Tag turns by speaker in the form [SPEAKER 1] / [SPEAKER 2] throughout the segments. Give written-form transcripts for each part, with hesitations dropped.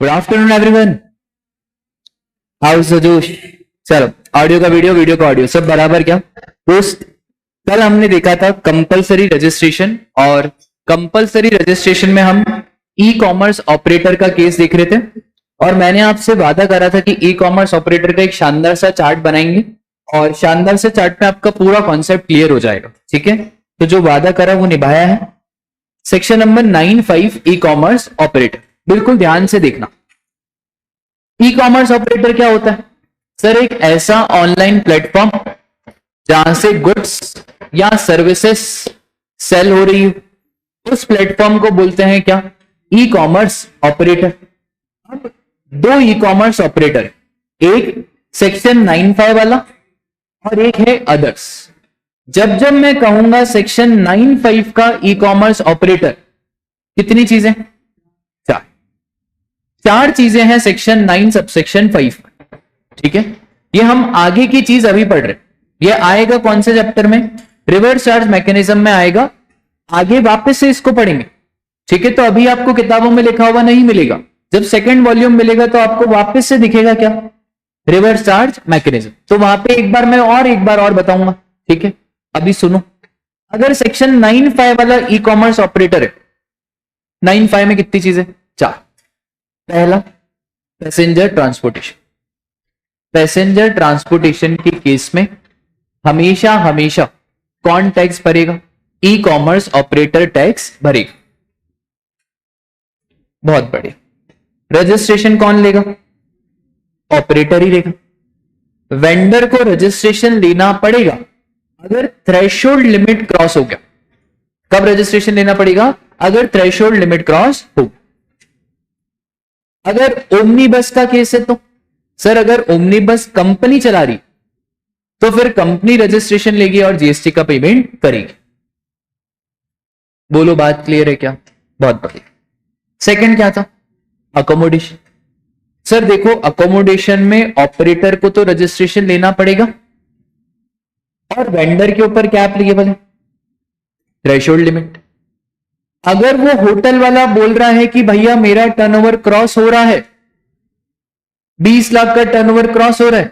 [SPEAKER 1] Good afternoon everyone. How is जोश? चलो, audio का वीडियो, वीडियो का ऑडियो, सब बराबर क्या? दोस्त, कल हमने देखा था कंपलसरी रजिस्ट्रेशन, और कंपलसरी रजिस्ट्रेशन में हम ई कॉमर्स ऑपरेटर का केस देख रहे थे, और मैंने आपसे वादा करा था कि ई कॉमर्स ऑपरेटर का एक शानदार सा चार्ट बनाएंगे, और शानदार से चार्ट में आपका पूरा कॉन्सेप्ट क्लियर हो जाएगा। ठीक है, तो जो वादा करा वो निभाया है। Section number 9(5) e commerce operator, बिल्कुल ध्यान से देखना। ई कॉमर्स ऑपरेटर क्या होता है? सर, एक ऐसा ऑनलाइन प्लेटफॉर्म जहां से गुड्स या सर्विसेज सेल हो रही है, उस प्लेटफॉर्म को बोलते हैं क्या? E commerce operator. अब दो ई कॉमर्स ऑपरेटर, एक सेक्शन 9(5) वाला और एक है अदर्स। जब जब मैं कहूंगा सेक्शन 9(5) का ई कॉमर्स ऑपरेटर, कितनी चीजें? चार चीजें हैं सेक्शन 9 सबसेक्शन 5। ठीक है, ये हम आगे की चीज अभी पढ़ रहे। ये आएगा कौन से चैप्टर में? रिवर्स चार्ज मैकेनिज्म में आएगा। आगे वापस से इसको पढ़ेंगे। ठीक है, तो अभी आपको किताबों में लिखा हुआ नहीं मिलेगा। जब सेकंड वॉल्यूम मिलेगा तो आपको वापस से दिखेगा क्या? Reverse charge mechanism. तो वहां पे एक बार और बताऊंगा। ठीक है, अभी सुनो। अगर सेक्शन 9(5) वाला ई कॉमर्स ऑपरेटर है, 9(5) में कितनी चीजें? चार। पहला, पैसेंजर ट्रांसपोर्टेशन। पैसेंजर ट्रांसपोर्टेशन के केस में हमेशा कौन टैक्स भरेगा? ई कॉमर्स ऑपरेटर टैक्स भरेगा। बहुत बढ़िया। रजिस्ट्रेशन कौन लेगा? ऑपरेटर ही लेगा। वेंडर को रजिस्ट्रेशन लेना पड़ेगा अगर थ्रेशोल्ड लिमिट क्रॉस हो गया। कब रजिस्ट्रेशन लेना पड़ेगा? अगर थ्रेशोल्ड लिमिट क्रॉस हो। अगर ओमनी बस का केस है तो सर, अगर ओमनी बस कंपनी चला रही तो फिर कंपनी रजिस्ट्रेशन लेगी और जीएसटी का पेमेंट करेगी। बोलो, बात क्लियर है क्या? बहुत बढ़िया। सेकंड क्या था? अकोमोडेशन। सर देखो, अकोमोडेशन में ऑपरेटर को तो रजिस्ट्रेशन लेना पड़ेगा, और वेंडर के ऊपर क्या एप्लीकेबल है? Threshold limit. अगर वो होटल वाला बोल रहा है कि भैया मेरा टर्नओवर क्रॉस हो रहा है, 20 लाख का टर्नओवर क्रॉस हो रहा है,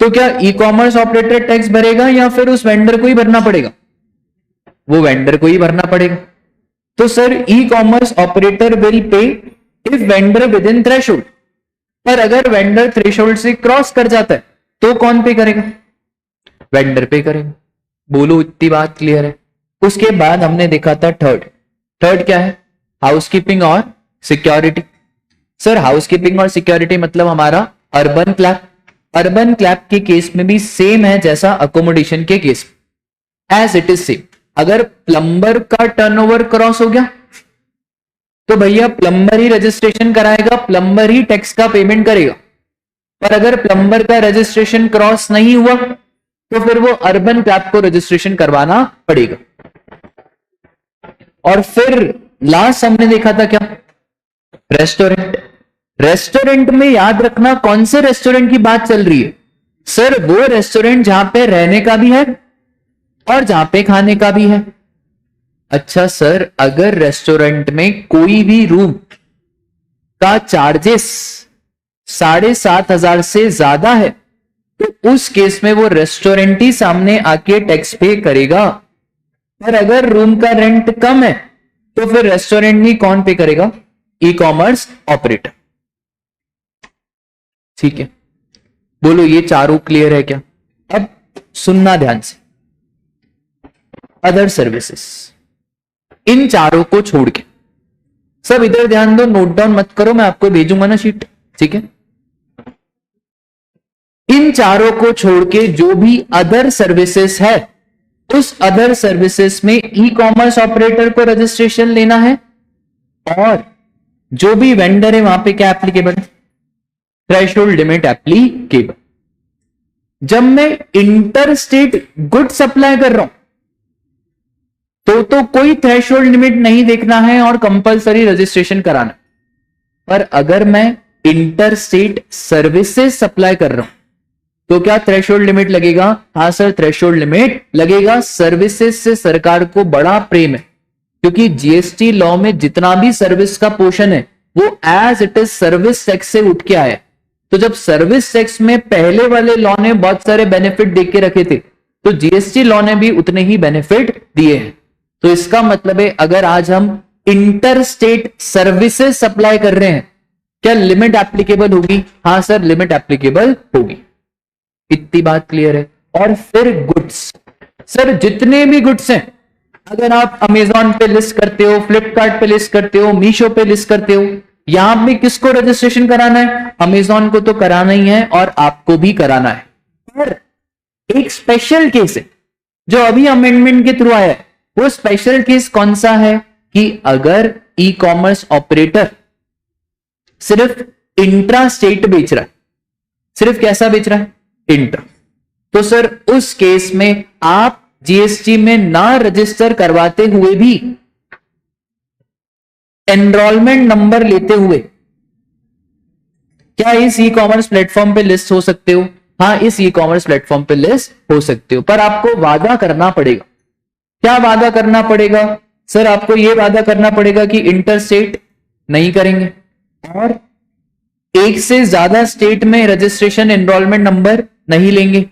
[SPEAKER 1] तो क्या ई कॉमर्स ऑपरेटर टैक्स भरेगा या फिर उस वेंडर को ही भरना पड़ेगा? वो वेंडर को ही भरना पड़ेगा। तो sir, e commerce operator will pay if vendor with in threshold. पर अगर वेंडर थ्रेशोल्ड से क्रॉस कर जाता है तो कौन पे करेगा? वेंडर पे करेगा। बोलो, इतनी बात क्लियर है? उसके बाद हमने देखा था थर्ड क्या है? हाउसकीपिंग और सिक्योरिटी। सर, हाउसकीपिंग और सिक्योरिटी मतलब हमारा अर्बन क्लैप। अर्बन क्लैप के केस में भी सेम है जैसा अकोमोडेशन के केस में, एज इट इज सेम। अगर प्लम्बर का टर्नओवर क्रॉस हो गया तो भैया प्लम्बर ही रजिस्ट्रेशन कराएगा, प्लम्बर ही टैक्स का पेमेंट करेगा। पर अगर प्लम्बर का रजिस्ट्रेशन क्रॉस नहीं हुआ तो फिर वो अर्बन क्लैप को रजिस्ट्रेशन करवाना पड़ेगा। और फिर लास्ट हमने देखा था क्या? रेस्टोरेंट। रेस्टोरेंट में याद रखना कौन से रेस्टोरेंट की बात चल रही है? सर, वो रेस्टोरेंट जहां पे रहने का भी है और जहां पे खाने का भी है। अच्छा सर, अगर रेस्टोरेंट में कोई भी रूम का चार्जेस 7,500 से ज्यादा है तो उस केस में वो रेस्टोरेंट ही सामने आके टैक्स पे करेगा। पर अगर रूम का रेंट कम है तो फिर रेस्टोरेंट नहीं, कौन पे करेगा? E commerce operator. ठीक है, बोलो, ये चारों क्लियर है क्या? अब सुनना ध्यान से। अदर सर्विसेज, इन चारों को छोड़ के सब इधर ध्यान दो, नोट डाउन मत करो, मैं आपको भेजूंगा ना शीट। ठीक है, इन चारों को छोड़ के जो भी अदर सर्विसेज है, उस अदर सर्विसेज में ई कॉमर्स ऑपरेटर को रजिस्ट्रेशन लेना है, और जो भी वेंडर है वहां पे क्या एप्लीकेबल है? Threshold limit applicable. जब मैं इंटर स्टेट गुड सप्लाई कर रहा हूं तो कोई थ्रेशोल्ड लिमिट नहीं देखना है और कंपलसरी रजिस्ट्रेशन कराना। पर अगर मैं इंटर स्टेट सर्विसेज सप्लाई कर रहा हूं तो क्या थ्रेशोल्ड लिमिट लगेगा? हाँ सर, थ्रेशोल्ड लिमिट लगेगा। सर्विसेज से सरकार को बड़ा प्रेम है, क्योंकि जीएसटी लॉ में जितना भी सर्विस का पोर्शन है वो as it is service tax से उठ के आया। तो जब सर्विस टैक्स में पहले वाले लॉ ने बहुत सारे बेनिफिट दे के रखे थे, तो जीएसटी लॉ ने भी उतने ही बेनिफिट दिए हैं। तो इसका मतलब है अगर आज हम इंटर स्टेट सर्विसेज सप्लाई कर रहे हैं, क्या लिमिट एप्लीकेबल होगी? हाँ सर, लिमिट एप्लीकेबल होगी। इतनी बात क्लियर है। और फिर गुड्स, सर जितने भी गुड्स हैं, अगर आप अमेजॉन पे लिस्ट करते हो, फ्लिपकार्ट पे लिस्ट करते हो, मीशो पे लिस्ट करते हो, यहां पे किसको रजिस्ट्रेशन कराना है? अमेजॉन को तो कराना ही है और आपको भी कराना है। पर एक स्पेशल केस है जो अभी अमेंडमेंट के थ्रू आया है। वो स्पेशल केस कौन सा है कि अगर ई कॉमर्स ऑपरेटर सिर्फ इंट्रा स्टेट बेच रहा है, सिर्फ कैसा बेच रहा है? इंट्रा, तो सर उस केस में आप जीएसटी में ना रजिस्टर करवाते हुए भी एनरोलमेंट नंबर लेते हुए क्या इस ई कॉमर्स प्लेटफॉर्म पे लिस्ट हो सकते हो? हाँ, इस ई कॉमर्स प्लेटफॉर्म पे लिस्ट हो सकते हो, पर आपको वादा करना पड़ेगा। क्या वादा करना पड़ेगा? सर आपको यह वादा करना पड़ेगा कि इंटर स्टेट नहीं करेंगे और एक से ज्यादा स्टेट में रजिस्ट्रेशन एनरोलमेंट नंबर नहीं लेंगे।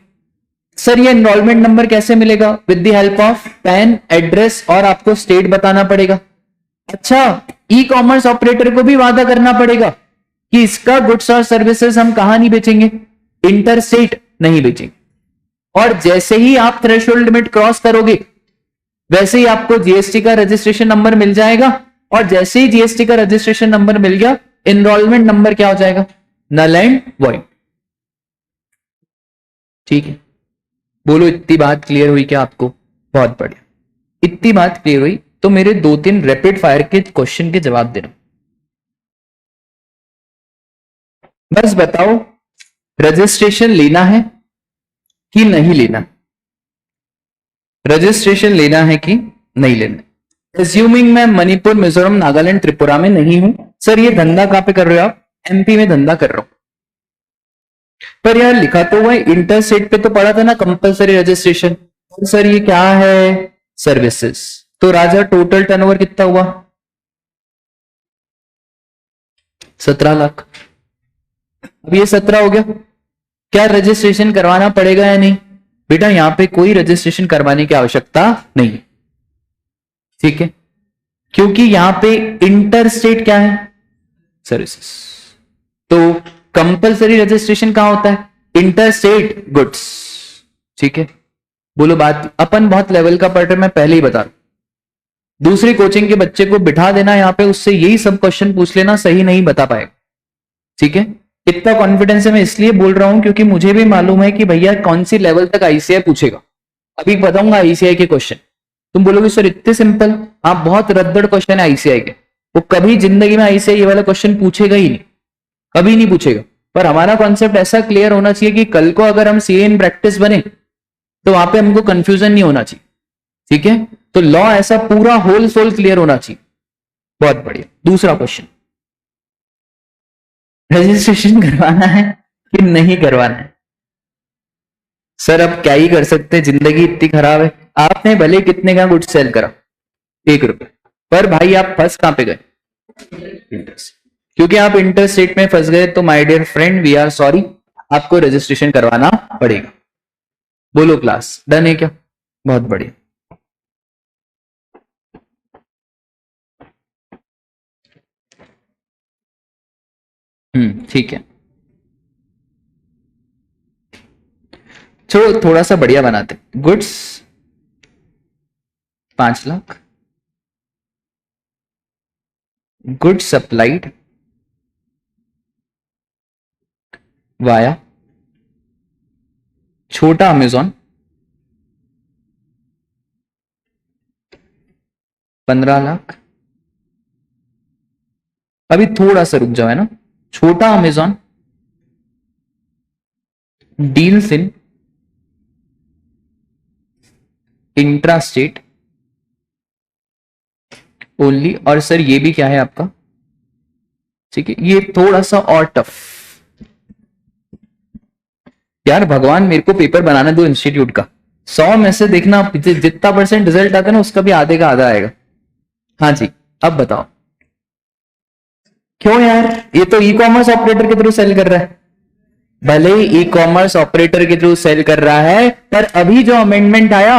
[SPEAKER 1] सर ये एनरोलमेंट नंबर कैसे मिलेगा? With the help of pan, address और आपको स्टेट बताना पड़ेगा। अच्छा, ई कॉमर्स ऑपरेटर को भी वादा करना पड़ेगा कि इसका गुड्स और सर्विसेज हम कहां नहीं बेचेंगे? इंटर स्टेट नहीं बेचेंगे। और जैसे ही आप थ्रेशोल्ड लिमिट क्रॉस करोगे, वैसे ही आपको जीएसटी का रजिस्ट्रेशन नंबर मिल जाएगा, और जैसे ही जीएसटी का रजिस्ट्रेशन नंबर मिल गया, एनरोलमेंट नंबर क्या हो जाएगा? Null and void. ठीक है, बोलो इतनी बात क्लियर हुई क्या आपको? बहुत बढ़िया। इतनी बात क्लियर हुई तो मेरे 2-3 रैपिड फायर के क्वेश्चन के जवाब देना। बस बताओ, रजिस्ट्रेशन लेना है कि नहीं लेना? रजिस्ट्रेशन लेना है कि नहीं लेना? एज्यूमिंग मैं मणिपुर, मिजोरम, नागालैंड, त्रिपुरा में नहीं हूं। सर ये धंधा कहां पे कर रहे हो आप? एमपी में धंधा कर रहा हूं। पर यार लिखा तो हुआ इंटर स्टेट पे तो पढ़ा था ना कंपलसरी रजिस्ट्रेशन। सर ये क्या है? सर्विसेज। तो राजा टोटल टर्नओवर कितना हुआ? 17 लाख। अब ये 17 हो गया, क्या रजिस्ट्रेशन करवाना पड़ेगा या नहीं? बेटा यहां पे कोई रजिस्ट्रेशन करवाने की आवश्यकता नहीं, ठीक है, क्योंकि यहां पे इंटर स्टेट क्या है? सर्विसेज। तो कंपलसरी रजिस्ट्रेशन कहां होता है? Inter state goods. ठीक है, बोलो बात अपन बहुत लेवल का पढ़ रहे, मैं पहले ही बता रहा हूं। दूसरी कोचिंग के बच्चे को बिठा देना यहां पे, उससे यही सब क्वेश्चन पूछ लेना, सही नहीं बता पाएगा। ठीक है, इतना कॉन्फिडेंस है मैं इसलिए बोल रहा हूं क्योंकि मुझे भी मालूम है कि भैया कौन सी लेवल तक आईसीआई पूछेगा। अभी बताऊंगा आईसीआई के क्वेश्चन, तुम बोलोगे सर इतने सिंपल? आप बहुत रद्दड़ क्वेश्चन है आईसीआई के, वो कभी जिंदगी में आईसीआई ये वाला क्वेश्चन पूछेगा ही नहीं, कभी नहीं पूछेगा। पर हमारा कॉन्सेप्ट ऐसा क्लियर होना चाहिए कि कल को अगर हम सीए इन प्रैक्टिस बने तो वहां पे हमको कंफ्यूजन नहीं होना चाहिए। ठीक है, तो लॉ ऐसा पूरा होल सोल क्लियर होना चाहिए। बहुत बढ़िया। दूसरा क्वेश्चन, रजिस्ट्रेशन करवाना है कि नहीं करवाना है? सर अब क्या ही कर सकते हैं, जिंदगी इतनी खराब है। आपने भले कितने का गुड सेल करा, 1 रुपए, पर भाई आप फंस कहां पे गए? क्योंकि आप इंटर स्टेट में फंस गए, तो my dear friend we are sorry, आपको रजिस्ट्रेशन करवाना पड़ेगा। बोलो क्लास डन है क्या? बहुत बढ़िया। ठीक है, चलो थोड़ा सा बढ़िया बनाते। Goods 5 lakh, goods supplied via छोटा अमेजॉन 15 लाख। अभी थोड़ा सा रुक जाओ, है ना। छोटा Amazon deals in intra state only. और सर ये भी क्या है आपका? ठीक है, ये थोड़ा सा और टफ। यार भगवान मेरे को पेपर बनाने दो इंस्टीट्यूट का, 100 में से देखना जितना % रिजल्ट आता है ना, उसका भी आधे का आधा आएगा। हाँ जी, अब बताओ। क्यों यार, ये तो ई कॉमर्स ऑपरेटर के थ्रू सेल कर रहा है। भले ही ई कॉमर्स ऑपरेटर के थ्रू सेल कर रहा है, पर अभी जो अमेंडमेंट आया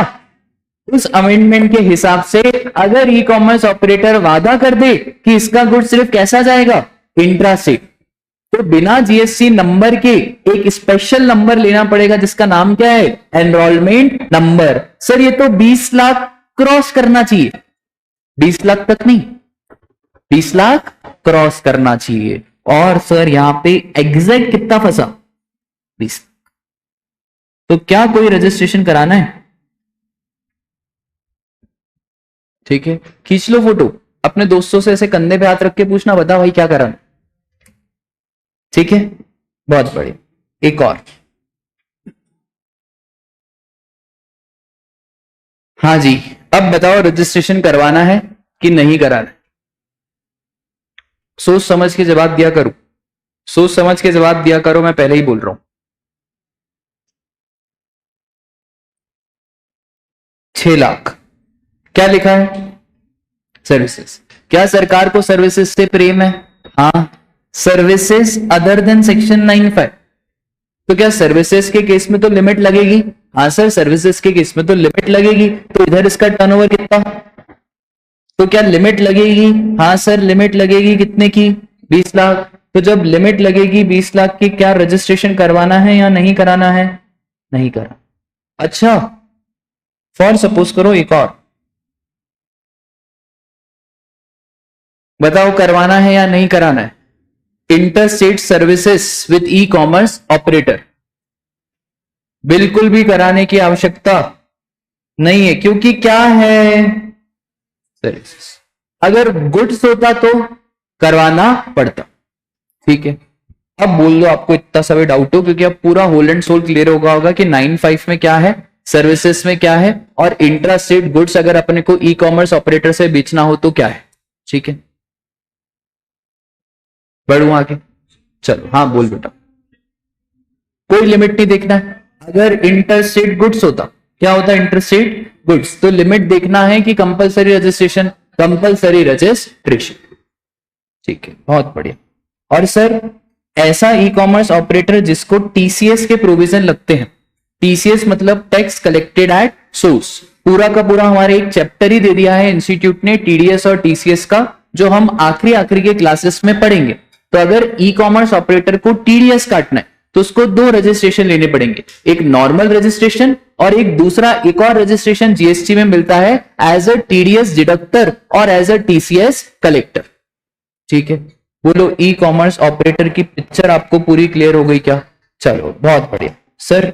[SPEAKER 1] उस अमेंडमेंट के हिसाब से अगर ई कॉमर्स ऑपरेटर वादा कर दे कि इसका गुड सिर्फ कैसा जाएगा, इंट्रा से, तो बिना जीएसटी नंबर के एक स्पेशल नंबर लेना पड़ेगा जिसका नाम क्या है, एनरोलमेंट नंबर। सर ये तो 20 लाख क्रॉस करना चाहिए, 20 लाख तक नहीं, 20 लाख क्रॉस करना चाहिए। और सर यहां पे एग्जैक्ट कितना फंसा, 20। तो क्या कोई रजिस्ट्रेशन कराना है? ठीक है, खींच लो फोटो, अपने दोस्तों से ऐसे कंधे पे हाथ रख के पूछना, बता भाई क्या कराना। ठीक है, बहुत बढ़िया। एक और, हाँ जी, अब बताओ रजिस्ट्रेशन करवाना है कि नहीं कराना है? सोच समझ के जवाब दिया करो, सोच समझ के जवाब दिया करो, मैं पहले ही बोल रहा हूं। 6 लाख क्या लिखा है, सर्विसेज। क्या सरकार को सर्विसेज से प्रेम है? हाँ, सर्विसेज अदर देन सेक्शन 95। तो क्या सर्विसेज के केस में तो लिमिट लगेगी? हाँ सर, सर्विसेज के केस में तो लिमिट लगेगी। तो इधर इसका टर्नओवर कितना, तो क्या लिमिट लगेगी? हाँ सर, लिमिट लगेगी कितने की, 20 लाख। तो जब लिमिट लगेगी 20 लाख की, क्या रजिस्ट्रेशन करवाना है या नहीं कराना है? नहीं करा। अच्छा, फॉर सपोज करो एक और, बताओ करवाना है या नहीं कराना है? Interstate services with e commerce operator, बिल्कुल भी कराने की आवश्यकता नहीं है, क्योंकि क्या है, सर्विसेज। अगर गुड्स होता तो करवाना पड़ता। ठीक है, अब बोल दो आपको इतना सा भी डाउट हो, क्योंकि अब पूरा होल एंड सोल क्लियर होगा कि 95 में क्या है, सर्विसेज में क्या है, और इंट्रा स्टेट गुड्स अगर अपने को ई कॉमर्स ऑपरेटर से बेचना हो तो क्या है। ठीक है, बढ़ू आगे, चलो। हाँ बोल बेटा, कोई लिमिट नहीं देखना है। अगर इंटरस्टेट गुड्स होता, क्या होता है इंटरस्टेट गुड्स, तो लिमिट देखना है कि कंपलसरी रजिस्ट्रेशन, कंपलसरी रजिस्ट्रेशन। ठीक है, बहुत बढ़िया। और सर ऐसा ई कॉमर्स ऑपरेटर जिसको टीसीएस के प्रोविजन लगते हैं, टीसीएस मतलब टैक्स कलेक्टेड एट सोर्स, पूरा का पूरा हमारे एक चैप्टर ही दे दिया है इंस्टीट्यूट ने टीडीएस और टीसीएस का, जो हम आखिरी के क्लासेस में पढ़ेंगे। तो अगर ई कॉमर्स ऑपरेटर को टीडीएस काटना है तो उसको 2 रजिस्ट्रेशन लेने पड़ेंगे, एक नॉर्मल रजिस्ट्रेशन और एक दूसरा एक और रजिस्ट्रेशन जीएसटी में मिलता है एज अ टीडीएस डिडक्टर और एज अ टीसीएस कलेक्टर। ठीक है, बोलो ई कॉमर्स ऑपरेटर की पिक्चर आपको पूरी क्लियर हो गई क्या? चलो बहुत बढ़िया। सर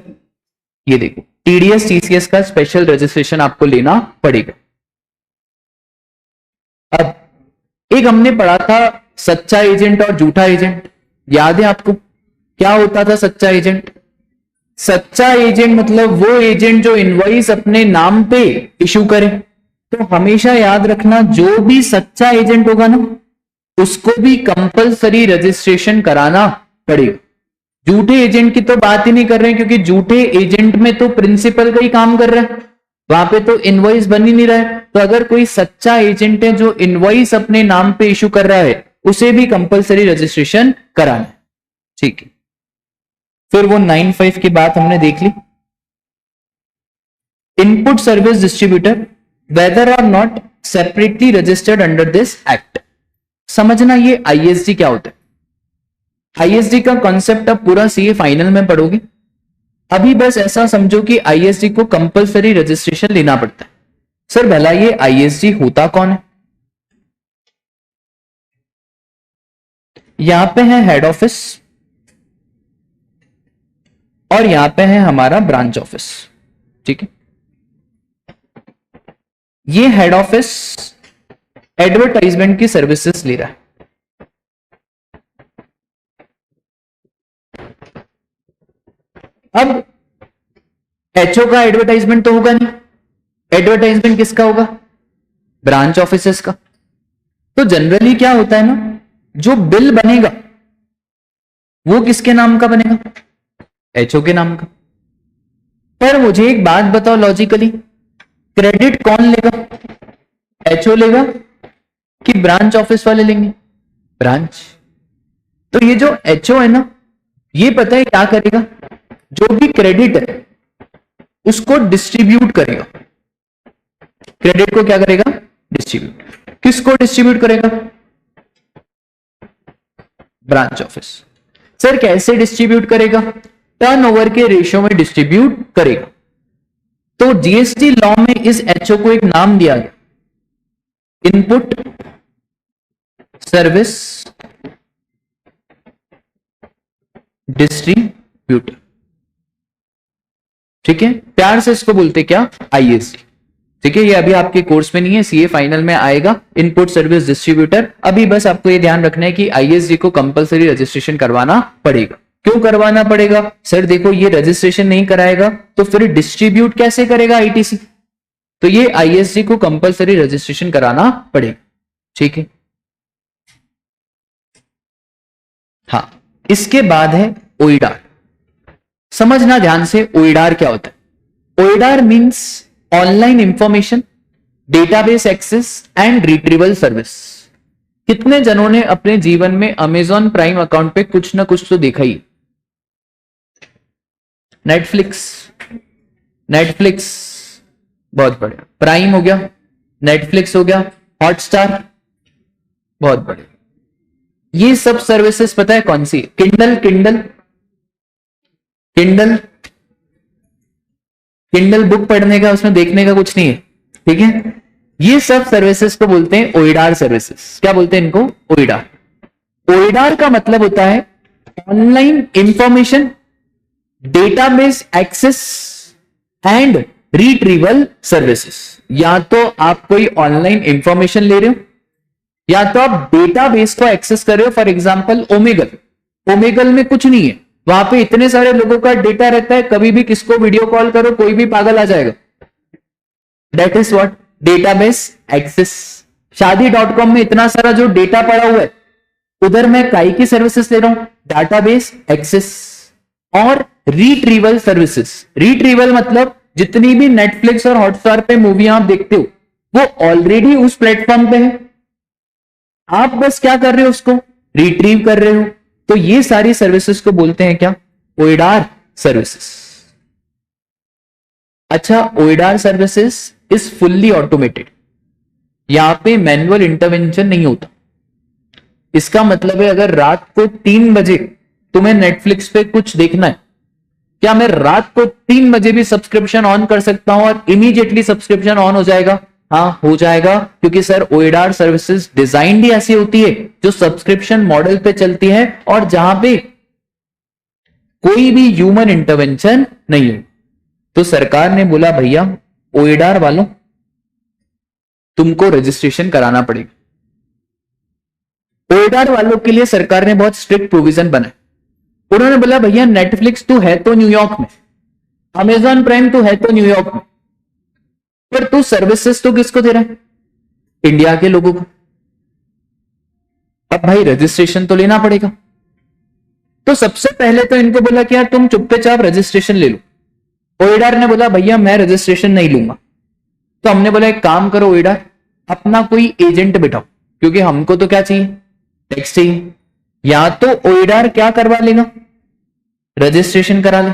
[SPEAKER 1] ये देखो, टीडीएस टीसीएस का स्पेशल रजिस्ट्रेशन आपको लेना पड़ेगा। अब एक हमने पढ़ा था सच्चा एजेंट और झूठा एजेंट, याद है आपको? क्या होता था सच्चा एजेंट? सच्चा एजेंट मतलब वो एजेंट जो इनवॉइस अपने नाम पे इशू करे। तो हमेशा याद रखना, जो भी सच्चा एजेंट होगा ना, उसको भी कंपलसरी रजिस्ट्रेशन कराना पड़ेगा। झूठे एजेंट की तो बात ही नहीं कर रहे हैं, क्योंकि झूठे एजेंट में तो प्रिंसिपल का ही काम कर रहा है, वहां पे तो इनवॉइस बन ही नहीं रहा है। तो अगर कोई सच्चा एजेंट है जो इनवॉइस अपने नाम पे इशू कर रहा है, उसे भी कंपलसरी रजिस्ट्रेशन कराना है। ठीक है, फिर वो 95 की बात हमने देख ली। Input service distributor whether or not separately registered under this act. समझना ये आईएसडी क्या होता है। आईएसडी का कॉन्सेप्ट अब पूरा सीए फाइनल में पढ़ोगे। अभी बस ऐसा समझो कि आईएसडी को कंपलसरी रजिस्ट्रेशन लेना पड़ता है। सर भला ये आईएसडी होता कौन है? यहां पे है हेड ऑफिस और यहां पे है हमारा ब्रांच ऑफिस। ठीक है, ये हेड ऑफिस एडवर्टाइजमेंट की सर्विसेज ले रहा है। अब एचओ का एडवर्टाइजमेंट तो होगा नहीं, एडवर्टाइजमेंट किसका होगा? ब्रांच ऑफिसर्स का। तो जनरली क्या होता है ना, जो बिल बनेगा वो किसके नाम का बनेगा? एचओ के नाम का। पर मुझे एक बात बताओ लॉजिकली, क्रेडिट कौन लेगा? एचओ लेगा कि ब्रांच ऑफिस वाले लेंगे? ब्रांच। तो ये जो एचओ है ना, ये पता है क्या करेगा, जो भी क्रेडिट है उसको डिस्ट्रीब्यूट करेगा। क्रेडिट को क्या करेगा, डिस्ट्रीब्यूट। किसको डिस्ट्रीब्यूट करेगा, ब्रांच ऑफिस। सर कैसे डिस्ट्रीब्यूट करेगा, टर्नओवर के रेशियो में डिस्ट्रीब्यूट करेगा। तो जीएसटी लॉ में इस एचओ को एक नाम दिया गया, इनपुट सर्विस डिस्ट्रीब्यूटर। ठीक है, प्यार से इसको बोलते क्या, आईएसडी। ठीक है, ये अभी आपके कोर्स में नहीं है, सीए फाइनल में आएगा, इनपुट सर्विस डिस्ट्रीब्यूटर। अभी बस आपको ये ध्यान रखना है कि आईएसडी को कंपलसरी रजिस्ट्रेशन करवाना पड़ेगा। क्यों करवाना पड़ेगा, सर देखो ये रजिस्ट्रेशन नहीं कराएगा तो फिर डिस्ट्रीब्यूट कैसे करेगा आईटीसी, तो ये आईएसडी को कंपलसरी रजिस्ट्रेशन कराना पड़ेगा। ठीक है, हाँ, इसके बाद है ओइडार। समझना ध्यान से, ओइडार क्या होता है। OIDAR means online information database access and retrieval service. कितने जनों ने अपने जीवन में अमेजॉन प्राइम अकाउंट पे कुछ ना कुछ तो देखा ही, नेटफ्लिक्स, बहुत बढ़िया, प्राइम हो गया, नेटफ्लिक्स हो गया, हॉटस्टार, बहुत बढ़िया। ये सब सर्विसेज पता है कौन सी, किंडल बुक पढ़ने का, उसमें देखने का कुछ नहीं है। ठीक है, ये सब सर्विसेज को बोलते हैं ओइडार सर्विसेज। क्या बोलते हैं इनको, ओइडार। ओइडार का मतलब होता है online information database access and retrieval services. या तो आप कोई ऑनलाइन इंफॉर्मेशन ले रहे हो, या तो आप डेटाबेस को एक्सेस कर रहे हो। फॉर एग्जांपल ओमेगल में कुछ नहीं है, वहां पे इतने सारे लोगों का डेटा रहता है, कभी भी किसको वीडियो कॉल करो कोई भी पागल आ जाएगा। That is what, database access. शादी.com में इतना सारा जो डेटा पड़ा हुआ है, उधर मैं काई की सर्विसेज ले रहा हूं, डाटाबेस एक्सेस और रिट्रीवल सर्विसेज। रिट्रीवल मतलब जितनी भी नेटफ्लिक्स और हॉटस्टार पे मूवी आप देखते हो वो ऑलरेडी उस प्लेटफॉर्म पे है, आप बस क्या कर रहे हो, उसको रिट्रीव कर रहे हो। तो ये सारी सर्विसेज को बोलते हैं क्या, ओइडार सर्विसेज। अच्छा, ओइडार सर्विसेज इज फुल्ली ऑटोमेटेड, यहां पे मैनुअल इंटरवेंशन नहीं होता। इसका मतलब है अगर रात को 3 बजे तुम्हें नेटफ्लिक्स पे कुछ देखना है, क्या मैं रात को 3 बजे भी सब्सक्रिप्शन ऑन कर सकता हूं और इमीडिएटली सब्सक्रिप्शन ऑन हो जाएगा? हाँ, हो जाएगा, क्योंकि सर ओइडार सर्विसेज डिजाइन भी ऐसी होती है जो सब्सक्रिप्शन मॉडल पे चलती है और जहां पे कोई भी ह्यूमन इंटरवेंशन नहीं हो। तो सरकार ने बोला भैया ओइडार वालों तुमको रजिस्ट्रेशन कराना पड़ेगा। ओइडार वालों के लिए सरकार ने बहुत स्ट्रिक्ट प्रोविजन बनाए। उन्होंने बोला भैया नेटफ्लिक्स तो है तो न्यूयॉर्क में, अमेजॉन प्राइम तो है तो न्यूयॉर्क में, पर तू सर्विसेज तो किसको दे रहा है, इंडिया के लोगों को। अब भाई रजिस्ट्रेशन तो लेना पड़ेगा। तो सबसे पहले तो इनको बोला कि यार तुम चुपचाप रजिस्ट्रेशन ले लो। ओइडार ने बोला भैया मैं रजिस्ट्रेशन नहीं लूंगा। तो हमने बोला एक काम करो ओइडार, अपना कोई एजेंट बिठाओ, क्योंकि हमको तो क्या चाहिए, टैक्स चाहिए। या तो ओइडार क्या करवा लेगा, रजिस्ट्रेशन करा ले।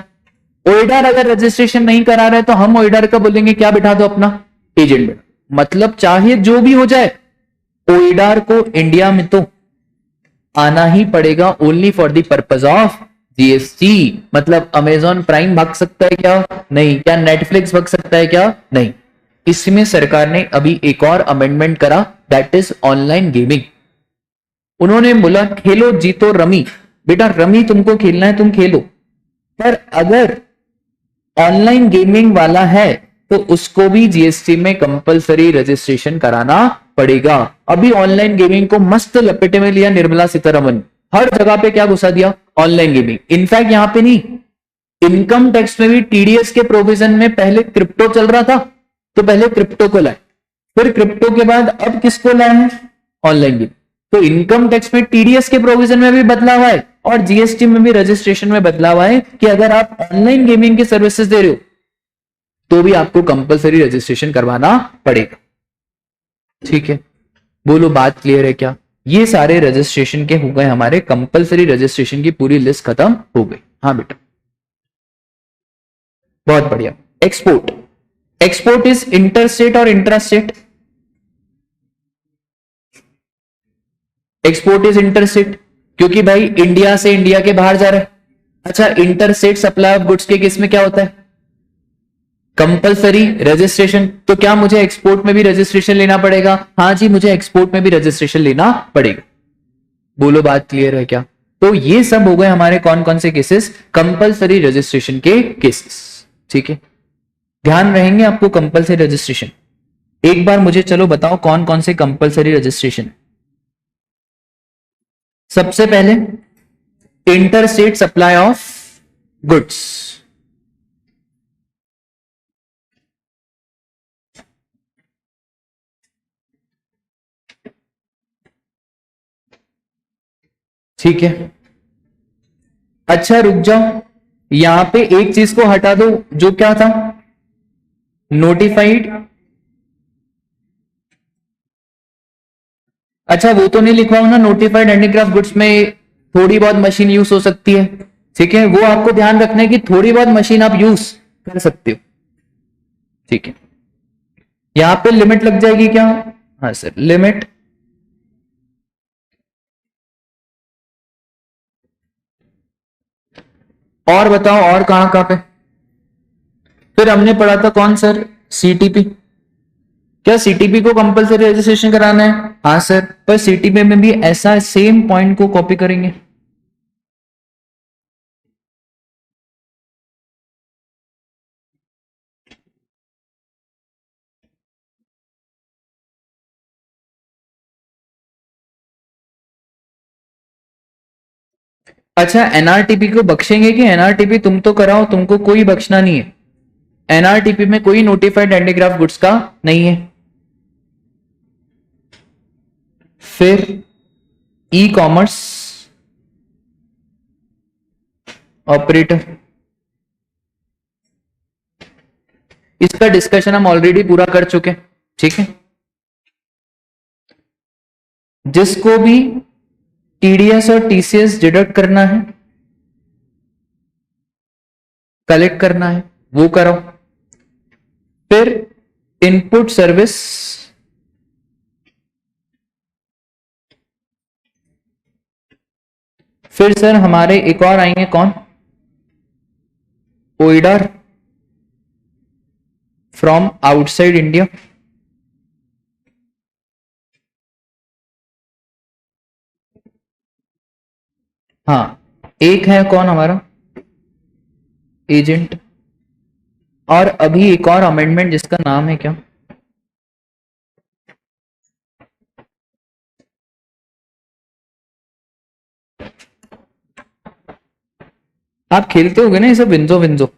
[SPEAKER 1] ओइडार अगर रजिस्ट्रेशन नहीं करा रहा है तो हम ओइडार का बोलेंगे क्या बिठा दो, अपना एजेंट बिठा। मतलब चाहे जो भी हो जाए, ओइडार को इंडिया में तो आना ही पड़ेगा, only for the purpose of GST. मतलब अमेजॉन प्राइम भाग सकता है क्या, नहीं। क्या नेटफ्लिक्स भाग सकता है क्या, नहीं। इसमें सरकार ने अभी एक और अमेंडमेंट करा, दैट इज ऑनलाइन गेमिंग। उन्होंने बोला खेलो जीतो रमी, बेटा रमी तुमको खेलना है तुम खेलो, पर अगर ऑनलाइन गेमिंग वाला है तो उसको भी जीएसटी में कंपलसरी रजिस्ट्रेशन कराना पड़ेगा। अभी ऑनलाइन गेमिंग को मस्त लपेटे में लिया निर्मला सीतारमन, हर जगह पे क्या घुसा दिया, ऑनलाइन गेमिंग। इनफैक्ट यहां पे नहीं, इनकम टैक्स में भी टीडीएस के प्रोविजन में पहले क्रिप्टो चल रहा था तो पहले क्रिप्टो को लाए, फिर क्रिप्टो के बाद अब किसको लाए हैं, ऑनलाइन गेमिंग। तो इनकम टैक्स में टीडीएस के प्रोविजन में भी बदलाव है और जीएसटी में भी रजिस्ट्रेशन में बदलाव है कि अगर आप ऑनलाइन गेमिंग की सर्विसेज दे रहे हो तो भी आपको कंपलसरी रजिस्ट्रेशन करवाना पड़ेगा। ठीक है, बोलो बात क्लियर है क्या? ये सारे रजिस्ट्रेशन के हो गए, हमारे कंपलसरी रजिस्ट्रेशन की पूरी लिस्ट खत्म हो गई। हाँ बेटा, बहुत बढ़िया। एक्सपोर्ट, एक्सपोर्ट इज इंटरस्टेट और इंट्रास्टेट? एक्सपोर्ट इज इंटरस्टेट क्योंकि भाई इंडिया से इंडिया के बाहर जा रहा है। अच्छा, इंटरस्टेट सप्लाई ऑफ गुड्स के केस में क्या होता है? Compulsory registration. तो क्या मुझे एक्सपोर्ट में भी रजिस्ट्रेशन लेना पड़ेगा? हाँ जी, मुझे एक्सपोर्ट में भी रजिस्ट्रेशन लेना पड़ेगा। बोलो बात क्लियर है क्या? तो ये सब हो गए हमारे कौन कौन से केसेस? कंपलसरी रजिस्ट्रेशन के केसेस। ठीक है, ध्यान रहेंगे आपको कंपलसरी रजिस्ट्रेशन। एक बार मुझे चलो बताओ कौन कौन से कंपलसरी रजिस्ट्रेशन। सबसे पहले इंटरस्टेट सप्लाई ऑफ गुड्स, ठीक है। अच्छा रुक जाओ, यहां पे एक चीज को हटा दो, जो क्या था? नोटिफाइड। अच्छा वो तो नहीं लिखवाओ ना, नोटिफाइड हैंडीक्राफ्ट गुड्स में थोड़ी बहुत मशीन यूज हो सकती है। ठीक है, वो आपको ध्यान रखना है कि थोड़ी बहुत मशीन आप यूज कर सकते हो। ठीक है, यहां पे लिमिट लग जाएगी क्या? हाँ सर, लिमिट। और बताओ और कहां कहां पे? फिर हमने पढ़ा था कौन सर? सीटीपी। क्या सीटीपी को कंपलसरी रजिस्ट्रेशन कराना है? हाँ सर, पर सीटीपी में भी ऐसा सेम पॉइंट को कॉपी करेंगे। अच्छा, एनआरटीपी को बख्शेंगे कि एनआरटीपी तुम तो कराओ, तुमको कोई बख्शना नहीं है। एनआरटीपी में कोई नोटिफाइड हैंडीक्राफ्ट गुड्स का नहीं है। फिर ई कॉमर्स ऑपरेटर, इसका डिस्कशन हम ऑलरेडी पूरा कर चुके हैं। ठीक है, जिसको भी टीडीएस और टीसीएस डिडक्ट करना है, कलेक्ट करना है, वो करो। फिर इनपुट सर्विस, फिर सर हमारे एक और आएंगे कौन? ओइडर फ्रॉम आउटसाइड इंडिया। हाँ, एक है कौन हमारा? एजेंट। और अभी एक और अमेंडमेंट जिसका नाम है क्या? आप खेलते होगे ना ये सब, विंजो विंजो?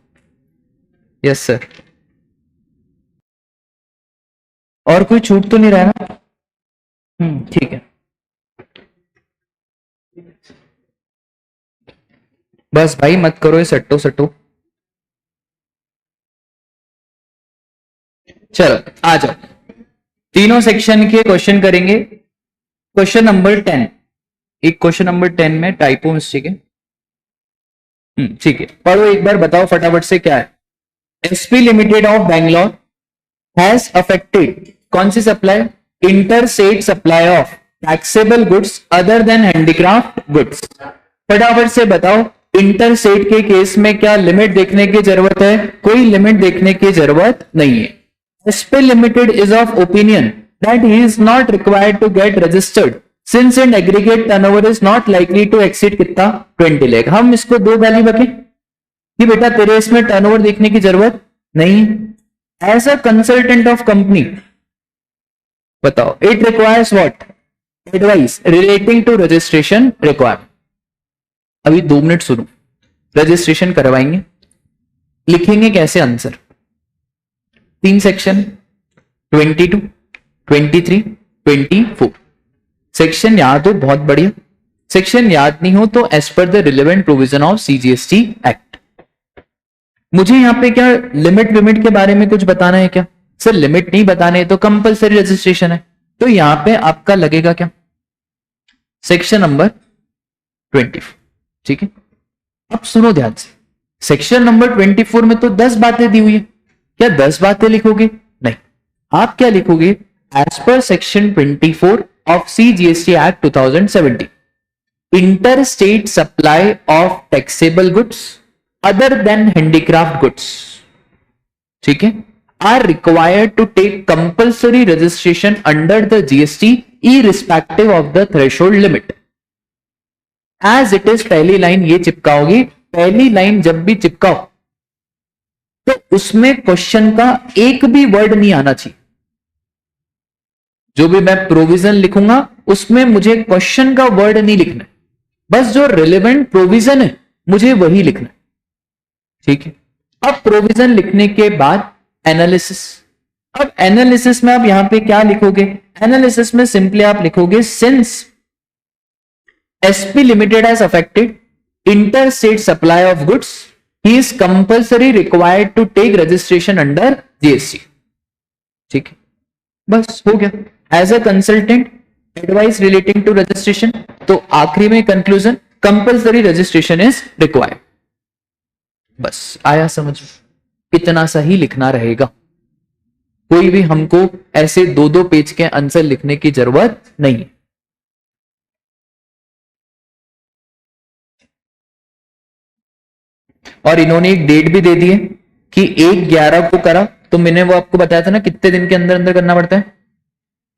[SPEAKER 1] Yes sir. और कोई छूट तो नहीं रहा ना? ठीक है, बस भाई मत करो ये सट्टो सट्टो। चलो आ जाओ, तीनों सेक्शन के क्वेश्चन करेंगे। क्वेश्चन नंबर 10, एक क्वेश्चन नंबर 10 में टाइपो मिस्टेक है। ठीक है, पढ़ो एक बार, बताओ फटाफट से क्या है। SP limited of Bangalore has affected कौन सी supply? Inter state supply of taxable goods other than handicraft goods. फटाफट से बताओ, इंटर स्टेट के केस में क्या लिमिट देखने की जरूरत है? कोई लिमिट देखने की जरूरत नहीं है। SP limited is of opinion that he is not required to get registered since and aggregate turnover is not likely to exceed कितना? 20 लाख। हम इसको दो वैल्यू रखें कि बेटा तेरे इसमें टर्नओवर देखने की जरूरत नहीं। As a consultant of company बताओ, it requires what? Advice relating to registration requirement. अभी 2 मिनट सुनो, रजिस्ट्रेशन करवाएंगे, लिखेंगे कैसे आंसर? 3 सेक्शन, 22, 23, 24। सेक्शन याद हो बहुत बढ़िया, सेक्शन याद नहीं हो तो as per the relevant provision of CGST act. मुझे यहां पे क्या लिमिट विमिट के बारे में कुछ बताना है क्या? सर लिमिट नहीं बताने, तो कंपलसरी रजिस्ट्रेशन है, तो यहां पे आपका लगेगा क्या? Section number 24। ठीक है, अब सुनो ध्यान से, सेक्शन नंबर 24 में तो 10 बातें दी हुई है। क्या 10 बातें लिखोगे? नहीं, आप क्या लिखोगे? As per section 24 of CGST act 2017, inter state supply of taxable goods other than handicraft goods, ठीक है, are required to take compulsory registration under the GST irrespective of the threshold limit as it is। पहली line ये चिपकाओगी। पहली line जब भी चिपकाओ तो उसमें question का एक भी वर्ड नहीं आना चाहिए। जो भी मैं प्रोविजन लिखूंगा उसमें मुझे क्वेश्चन का वर्ड नहीं लिखना, बस जो रिलेवेंट प्रोविजन है मुझे वही लिखना। ठीक है, अब प्रोविजन लिखने के बाद एनालिसिस। अब एनालिसिस में आप यहां पे क्या लिखोगे? एनालिसिस में सिंपली आप लिखोगे since SP limited has affected inter state supply of goods he is compulsory required to take registration under GST। ठीक है, बस हो गया। As a consultant advice relating to registration, तो आखिरी में conclusion compulsory registration is required. बस आया समझ? इतना सा ही लिखना रहेगा। कोई भी हमको ऐसे 2-2 पेज के आंसर लिखने की जरूरत नहीं है। और इन्होंने एक डेट भी दे दी है कि 1/11 को करा, तो मैंने वो आपको बताया था ना कितने दिन के अंदर अंदर करना पड़ता है?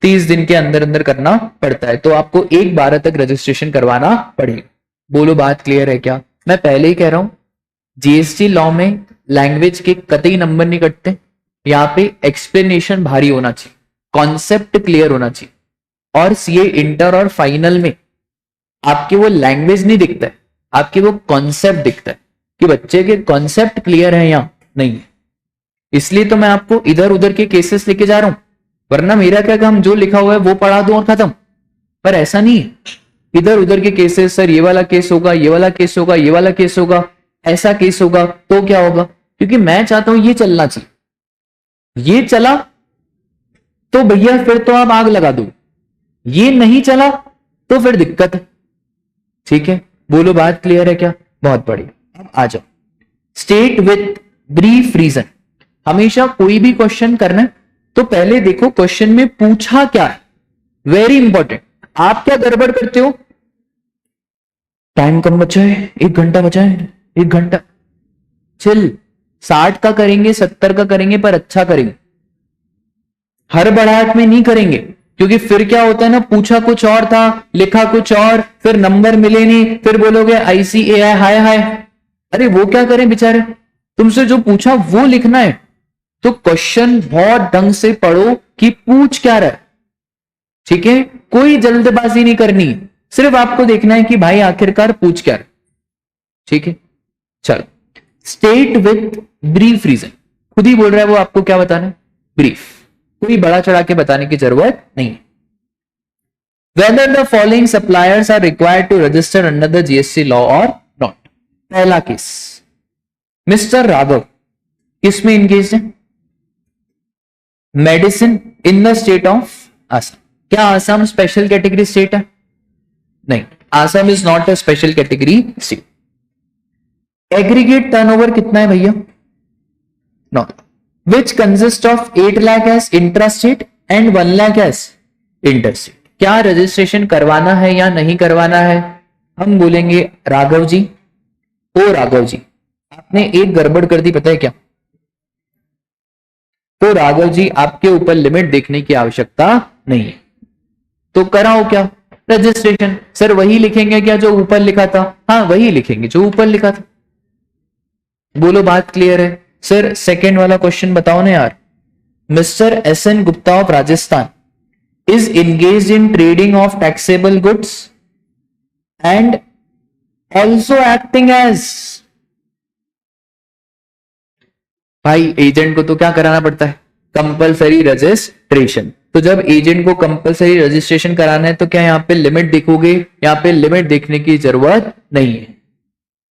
[SPEAKER 1] 30 दिन के अंदर अंदर करना पड़ता है। तो आपको 1/12 तक रजिस्ट्रेशन करवाना पड़ेगा। बोलो बात क्लियर है क्या? मैं पहले ही कह रहा हूं GST लॉ में लैंग्वेज के कतई नंबर नहीं कटते। यहां पे एक्सप्लेनेशन भारी होना चाहिए, कॉन्सेप्ट क्लियर होना चाहिए। और CA इंटर और फाइनल में आपके वो लैंग्वेज नहीं दिखता है, आपके वो कॉन्सेप्ट दिखता है कि बच्चे के कॉन्सेप्ट क्लियर है या नहीं है। इसलिए तो मैं आपको इधर उधर के केसेस लेके जा रहा हूं, वरना मेरा क्या काम, जो लिखा हुआ है वो पढ़ा दो और खत्म। पर ऐसा नहीं है, इधर उधर के केसेस, सर ये वाला केस होगा, ये वाला केस होगा, ये वाला केस होगा, ऐसा केस होगा, तो क्या होगा? क्योंकि मैं चाहता हूं ये चलना चाहिए। ये चला तो भैया फिर तो आप आग लगा दो, ये नहीं चला तो फिर दिक्कत है। ठीक है, बोलो बात क्लियर है क्या? बहुत बढ़िया। अब आ जाओ, स्टेट विथ ब्रीफ रीजन। हमेशा कोई भी क्वेश्चन करना है तो पहले देखो क्वेश्चन में पूछा क्या है, वेरी इंपॉर्टेंट। आप क्या गड़बड़ करते हो? टाइम कम बचा है, 1 घंटा बचा है, 1 घंटा, चिल। 60 का करेंगे, 70 का करेंगे, पर अच्छा करेंगे, हर बढ़ाहट में नहीं करेंगे। क्योंकि फिर क्या होता है ना, पूछा कुछ और था, लिखा कुछ और, फिर नंबर मिले नहीं, फिर बोलोगे ICAI हाय हाय। अरे वो क्या करें बेचारे, तुमसे जो पूछा वो लिखना है। तो क्वेश्चन बहुत ढंग से पढ़ो कि पूछ क्या रहा है। ठीक है, कोई जल्दबाजी नहीं करनी, सिर्फ आपको देखना है कि भाई आखिरकार पूछ क्या रहा है। ठीक है, चलो, स्टेट विथ ब्रीफ रीजन। खुद ही बोल रहा है वो, आपको क्या बताना है? ब्रीफ, कोई बड़ा चढ़ा के बताने की जरूरत नहीं है। Whether the following suppliers are required to register under the GST law or not। पहला केस, मिस्टर राघव किसमें इंगेज है? Medicine in the state of Assam. क्या आसाम स्पेशल कैटेगरी स्टेट है? नहीं, Assam is not a special category state. Aggregate turnover कितना है भैया? Not, which consist of 8 lakh as intra state and 1 lakh as inter state. क्या रजिस्ट्रेशन करवाना है या नहीं करवाना है? हम बोलेंगे राघव जी, ओ राघव जी आपने एक गड़बड़ कर दी, पता है क्या? तो राघव जी आपके ऊपर लिमिट देखने की आवश्यकता नहीं है, तो कराओ क्या? रजिस्ट्रेशन। सर वही लिखेंगे क्या जो ऊपर लिखा था? हाँ वही लिखेंगे जो ऊपर लिखा था। बोलो बात क्लियर है? सर सेकंड वाला क्वेश्चन बताओ ना यार। Mister SN Gupta of Rajasthan is engaged in trading of taxable goods and also acting as। भाई एजेंट को तो क्या कराना पड़ता है? Compulsory registration. तो जब एजेंट को कंपलसरी रजिस्ट्रेशन कराना है तो क्या यहां पे लिमिट देखोगे? यहां पे लिमिट देखने की जरूरत नहीं है।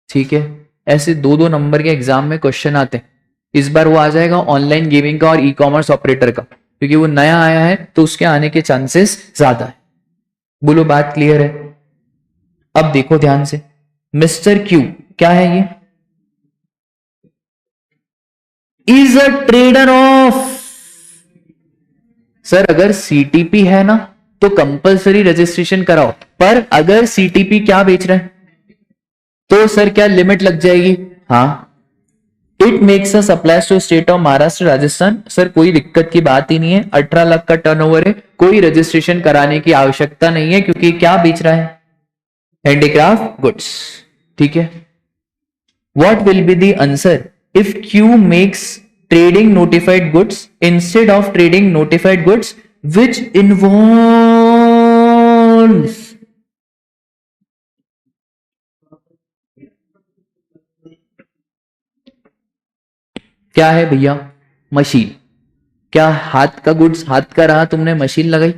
[SPEAKER 1] ठीक है, ऐसे 2-2 नंबर के एग्जाम में क्वेश्चन आते हैं। इस बार वो आ जाएगा ऑनलाइन गेमिंग का और ई-कॉमर्स ऑपरेटर का, क्योंकि वो नया आया है तो उसके आने के चांसेस ज्यादा है। बोलो बात क्लियर है? अब देखो ध्यान से, मिस्टर क्यू क्या है, ये is a trader of. Sir अगर सीटीपी है ना तो कंपलसरी रजिस्ट्रेशन कराओ, पर अगर सीटीपी क्या बेच रहा है तो सर क्या लिमिट लग जाएगी? हाँ, it makes a supplies to state of Maharashtra Rajasthan. Sir कोई दिक्कत की बात ही नहीं है, 18 लाख का टर्नओवर है, कोई रजिस्ट्रेशन कराने की आवश्यकता नहीं है क्योंकि क्या बेच रहा है? Handicraft goods. ठीक है, what will be the answer if Q makes trading notified goods instead of trading notified goods which involves. क्या है भैया? मशीन। क्या हाथ का गुड्स हाथ का रहा, तुमने मशीन लगाई?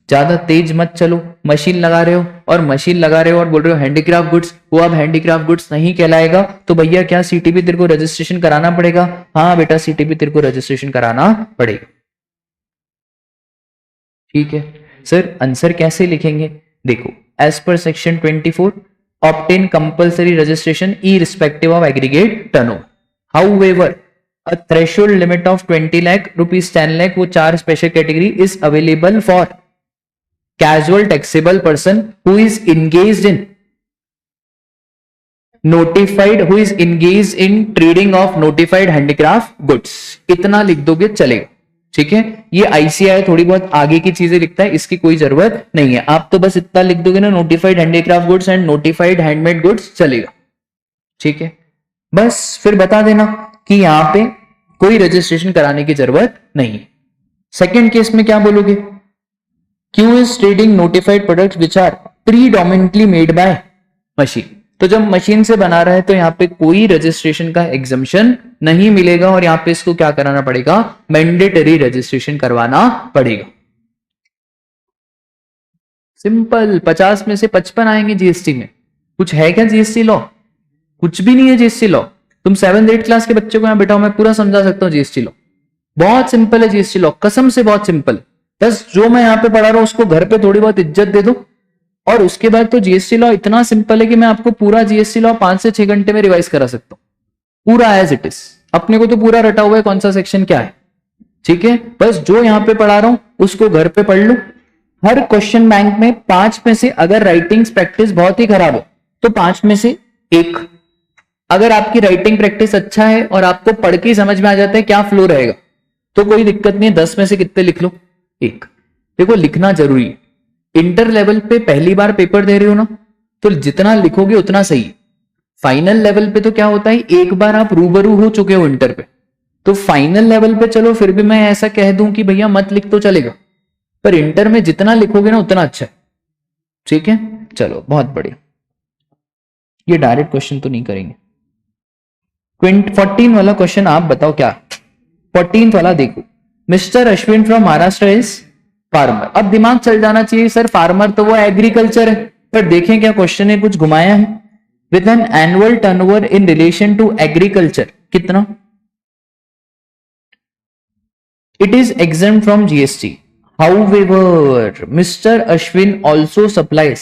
[SPEAKER 1] ज्यादा तेज मत चलो, मशीन लगा रहे हो और मशीन लगा रहे हो और बोल रहे हो हैंडीक्राफ्ट गुड्स, वो अब हैंडीक्राफ्ट गुड्स नहीं कहलाएगा। तो भैया क्या सीटीपी तेरे को रजिस्ट्रेशन कराना पड़ेगा? हाँ बेटा सीटीपी तेरे को रजिस्ट्रेशन कराना पड़ेगा। ठीक है सर, आंसर कैसे लिखेंगे? देखो, as per section 24 obtain compulsory registration irrespective of aggregate turnover. However, a threshold limit of 20 lakh rupees 10 lakh वो चार special category is available for casual taxable person who is engaged in notified who is engaged in trading of notified handicraft goods. इतना लिख दोगे चलेगा। ठीक है, ये ICI थोड़ी बहुत आगे की चीजें लिखता है, इसकी कोई जरूरत नहीं है, आप तो बस इतना लिख दोगे ना, notified handicraft goods and notified handmade goods चलेगा। ठीक है, बस फिर बता देना कि यहां पे कोई रजिस्ट्रेशन कराने की जरूरत नहीं है। सेकेंड केस में क्या बोलोगे? Q is trading notified products which are predominantly made by machine. तो जब मशीन से बना रहा है तो यहां पे कोई रजिस्ट्रेशन का एग्जम्पशन नहीं मिलेगा और यहां पे इसको क्या कराना पड़ेगा? मैंडेटरी रजिस्ट्रेशन करवाना पड़ेगा। सिंपल, 50 में से 55 आएंगे जीएसटी में। कुछ है क्या जीएसटी लॉ? कुछ भी नहीं है जीएसटी लॉ। तुम 7th 8th क्लास के बच्चों को यहां बैठाओ, मैं पूरा समझा सकता हूं जीएसटी लॉ। बहुत सिंपल है जीएसटी लॉ, कसम से बहुत सिंपल। बस जो मैं यहां पे पढ़ा रहा हूं उसको घर पे थोड़ी बहुत इज्जत दे दो और उसके बाद तो जीएसटी लॉ इतना सिंपल है कि मैं आपको पूरा जीएसटी लॉ 5 से 6 घंटे में रिवाइज करा सकता हूं, पूरा एज इट इज। अपने को तो पूरा रटा हुआ है कौन सा सेक्शन क्या है। ठीक है, बस जो यहां पे पढ़ा रहा हूं उसको घर पे पढ़ लो। हर क्वेश्चन बैंक में 5 में से अगर राइटिंग प्रैक्टिस बहुत ही खराब हो तो 5 में से 1, अगर आपकी राइटिंग प्रैक्टिस अच्छा है और आपको पढ़ के समझ में आ जाता है क्या फ्लो रहेगा तो कोई दिक्कत नहीं है, 10 में से कितने लिख लो? 1। देखो लिखना जरूरी है, इंटर लेवल पे पहली बार पेपर दे रहे हो ना तो जितना लिखोगे उतना सही है। फाइनल लेवल पे तो क्या होता है, एक बार आप रूबरू हो चुके हो इंटर पे, तो फाइनल लेवल पे चलो फिर भी मैं ऐसा कह दूं कि भैया मत लिख तो चलेगा, पर इंटर में जितना लिखोगे ना उतना अच्छा है। ठीक है, चलो बहुत बढ़िया। ये डायरेक्ट क्वेश्चन तो नहीं करेंगे। 14 वाला क्वेश्चन आप बताओ क्या? 14th वाला देखो, mister Ashwin from Maharashtra is farmer. अब दिमाग चल जाना चाहिए सर, फार्मर तो वो एग्रीकल्चर है, पर देखें क्या क्वेश्चन ने कुछ घुमाया है। With an annual turnover in relation to agriculture कितना? It is exempt from GST. However mister Ashwin also supplies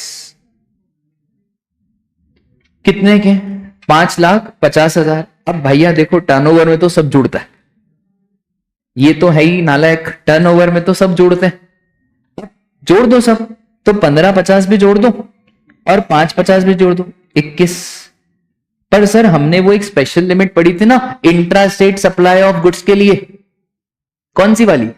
[SPEAKER 1] कितने के? 5,50,000। अब भैया देखो टर्नओवर में तो सब जुड़ता है, ये तो है ही नालायक, टर्नओवर में तो सब जोड़ते हैं। जोड़ दो सब, तो 15,50 भी जोड़ दो और 5,50 भी जोड़ दो, 21। पर सर हमने वो एक स्पेशल लिमिट पढ़ी थी ना intra state supply of goods के लिए, कौन सी वाली?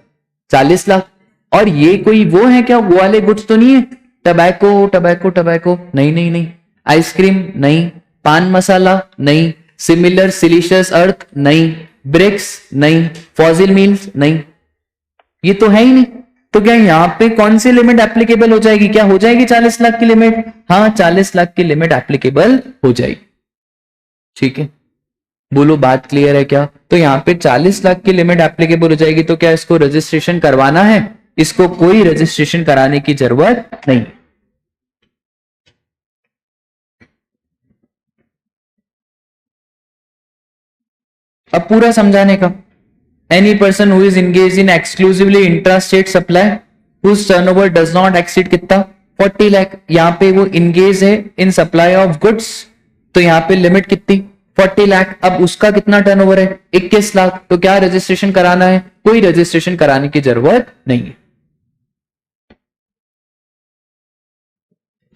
[SPEAKER 1] 40 लाख। और ये कोई वो है क्या, वो वाले गुड्स तो नहीं है? टबैको टबैको टबैको नहीं नहीं नहीं, आइसक्रीम नहीं, पान मसाला नहीं, सिमिलर सिलिशियस अर्थ नहीं, ब्रिक्स नहीं, फॉसिल मील्स नहीं, ये तो है ही नहीं। तो क्या यहां पे कौन सी लिमिट एप्लीकेबल हो जाएगी? क्या हो जाएगी 40 लाख की लिमिट? हाँ 40 लाख की लिमिट एप्लीकेबल हो जाएगी। ठीक है, बोलो बात क्लियर है क्या? तो यहां पे 40 लाख की लिमिट एप्लीकेबल हो जाएगी, तो क्या इसको रजिस्ट्रेशन करवाना है? इसको कोई रजिस्ट्रेशन कराने की जरूरत नहीं। अब पूरा समझाने का, any person who is engage in exclusively intra state supply whose turnover does not exceed कितना? 40 लाख। यहाँ पे वो इंगेज है इन सप्लाई ऑफ गुड्स, तो यहाँ पे लिमिट कितनी 40 लाख। अब उसका कितना टर्नओवर है 21 लाख, तो क्या रजिस्ट्रेशन कराना है? कोई रजिस्ट्रेशन कराने की जरूरत नहीं है।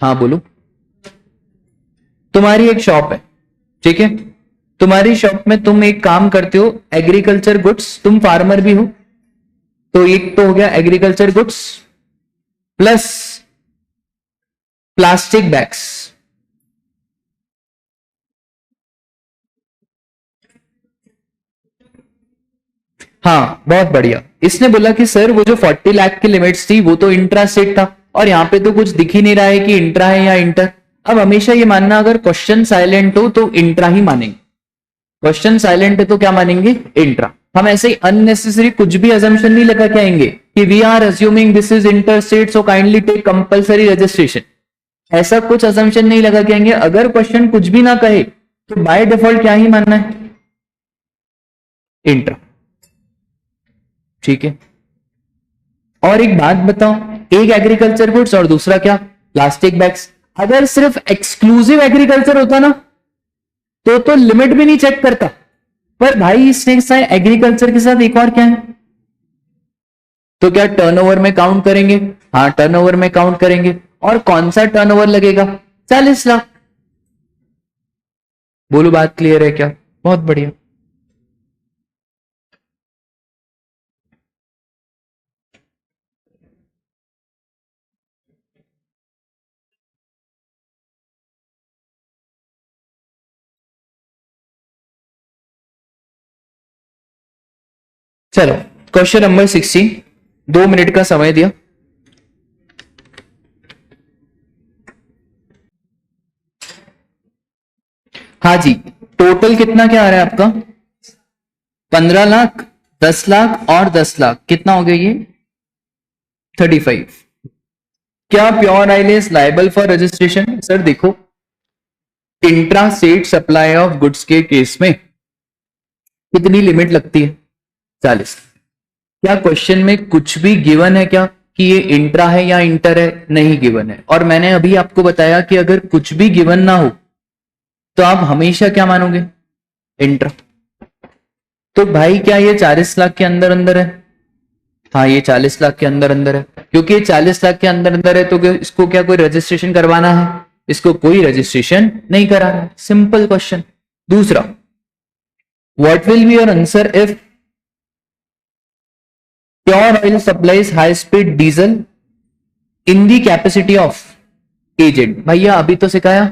[SPEAKER 1] हाँ बोलो। तुम्हारी एक शॉप है, ठीक है, तुम्हारी शॉप में तुम एक काम करते हो एग्रीकल्चर गुड्स, तुम फार्मर भी हो, तो एक तो हो गया agriculture goods plus plastic bags. हाँ बहुत बढ़िया। इसने बोला कि सर वो जो 40 लाख की लिमिट्स थी वो तो इंट्रा स्टेट था, और यहां पे तो कुछ दिख ही नहीं रहा है कि इंट्रा है या इंटर। अब हमेशा ये मानना, अगर क्वेश्चन साइलेंट हो तो इंट्रा ही मानेंगे, क्वेश्चन साइलेंट है तो क्या मानेंगे? इंट्रा। हम ऐसे ही अननेसेसरी कुछ भी अजम्पशन नहीं लगा के आएंगे कि we are assuming this is inter state so kindly take compulsory registration, ऐसा कुछ अजम्पशन नहीं लगा के आएंगे। अगर क्वेश्चन कुछ भी ना कहे तो बाय डिफॉल्ट क्या ही मानना है? इंट्रा, ठीक है। और एक बात बताओ, एक एग्रीकल्चर गुड्स और दूसरा क्या? Plastic bags. अगर सिर्फ एक्सक्लूसिव एग्रीकल्चर होता ना तो लिमिट भी नहीं चेक करता, पर भाई इसने एग्रीकल्चर के साथ एक और क्या है, तो क्या टर्नओवर में काउंट करेंगे? हाँ टर्नओवर में काउंट करेंगे। और कौन सा टर्नओवर लगेगा? 40 लाख। बोलो बात क्लियर है क्या? बहुत बढ़िया। चलो क्वेश्चन नंबर 16, 2 मिनट का समय दिया। हाँ जी, टोटल कितना क्या आ रहा है आपका? 15 लाख, 10 लाख और 10 लाख, कितना हो गया ये? 35। क्या pure oil is liable for registration? Sir देखो, intra state supply of goods के केस में कितनी लिमिट लगती है? 40। क्या क्वेश्चन में कुछ भी गिवन है क्या कि ये इंट्रा है या इंटर है? नहीं गिवन है। और मैंने अभी आपको बताया कि अगर कुछ भी गिवन ना हो तो आप हमेशा क्या मानोगे? इंट्रा। तो भाई क्या ये 40 लाख के अंदर अंदर है? हाँ ये 40 लाख के अंदर अंदर है। क्योंकि ये 40 लाख के अंदर अंदर है तो इसको क्या कोई रजिस्ट्रेशन करवाना है? इसको कोई रजिस्ट्रेशन नहीं कराना है। Simple question. दूसरा, what will be your answer if pure oil supplies high speed diesel in the capacity of agent? भैया अभी तो सिखाया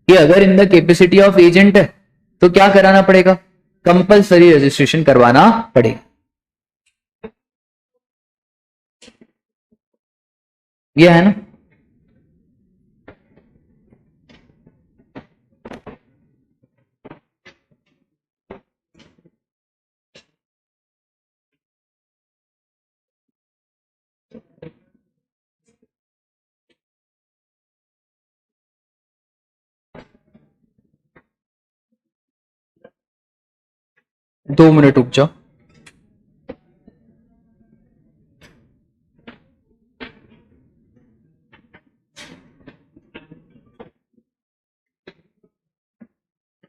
[SPEAKER 1] कि अगर in the capacity of agent है तो क्या कराना पड़ेगा? कंपलसरी रजिस्ट्रेशन करवाना पड़ेगा। यह है ना? दो मिनट रुक जाओ।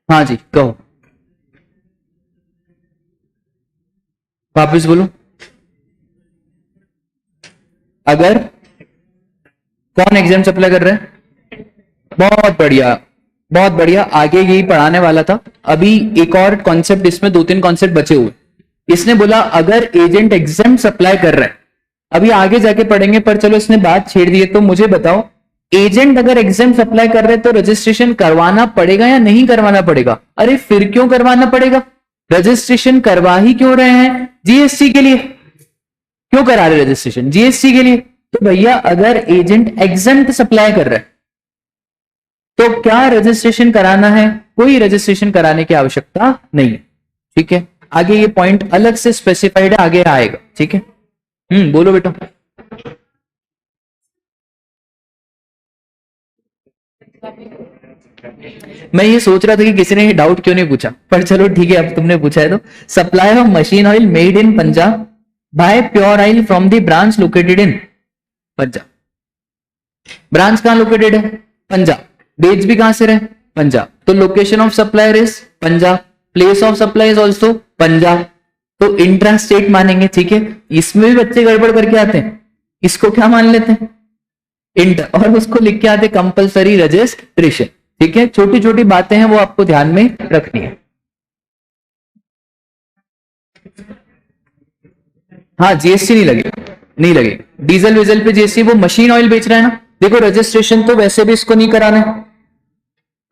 [SPEAKER 1] हाँ जी कहो, वापस बोलो। अगर कौन एग्जाम अप्लाई कर रहे हैं? बहुत बढ़िया, बहुत बढ़िया। आगे यही पढ़ाने वाला था। अभी एक और कॉन्सेप्ट, इसमें 2-3 कॉन्सेप्ट बचे हुए। इसने बोला अगर एजेंट एग्जाम अप्लाई कर रहा है, अभी आगे जाके पढ़ेंगे, पर चलो इसने बात छेड़ दी है तो मुझे बताओ, एजेंट अगर एग्जाम अप्लाई कर रहे हैं तो रजिस्ट्रेशन करवाना पड़ेगा या नहीं करवाना पड़ेगा? अरे फिर क्यों करवाना पड़ेगा? रजिस्ट्रेशन करवा ही क्यों रहे हैं? जीएसटी के लिए। क्यों करा रहे रजिस्ट्रेशन? जीएसटी के लिए। तो भैया अगर एजेंट एग्जाम सप्लाई कर रहा है तो क्या रजिस्ट्रेशन कराना है? कोई रजिस्ट्रेशन कराने की आवश्यकता नहीं है। ठीक है, आगे ये पॉइंट अलग से स्पेसिफाइड है, आगे आएगा। ठीक है, बोलो बेटा। मैं ये सोच रहा था कि किसी ने डाउट क्यों नहीं पूछा, पर चलो ठीक है, अब तुमने पूछा है तो। Supply of machine oil made in Punjab by pure oil from the branch located in Punjab. Branch कहां लोकेटेड है? पंजाब। बेच भी कहां से रहे? पंजाब। तो location of supplier is Punjab, place of supply is also Punjab. तो इंट्रा स्टेट मानेंगे, ठीक है। इसमें भी बच्चे गड़बड़ करके आते हैं, इसको क्या मान लेते हैं? इंटर, और उसको लिख के आते कंपलसरी रजिस्ट्रेशन, ठीक है। छोटी छोटी बातें हैं वो आपको ध्यान में रखनी है। हाँ, जीएसटी नहीं लगेगा, नहीं लगेगा। डीजल विजल पे जीएसटी, वो मशीन ऑयल बेच रहा है ना। देखो रजिस्ट्रेशन तो वैसे भी इसको नहीं कराना है,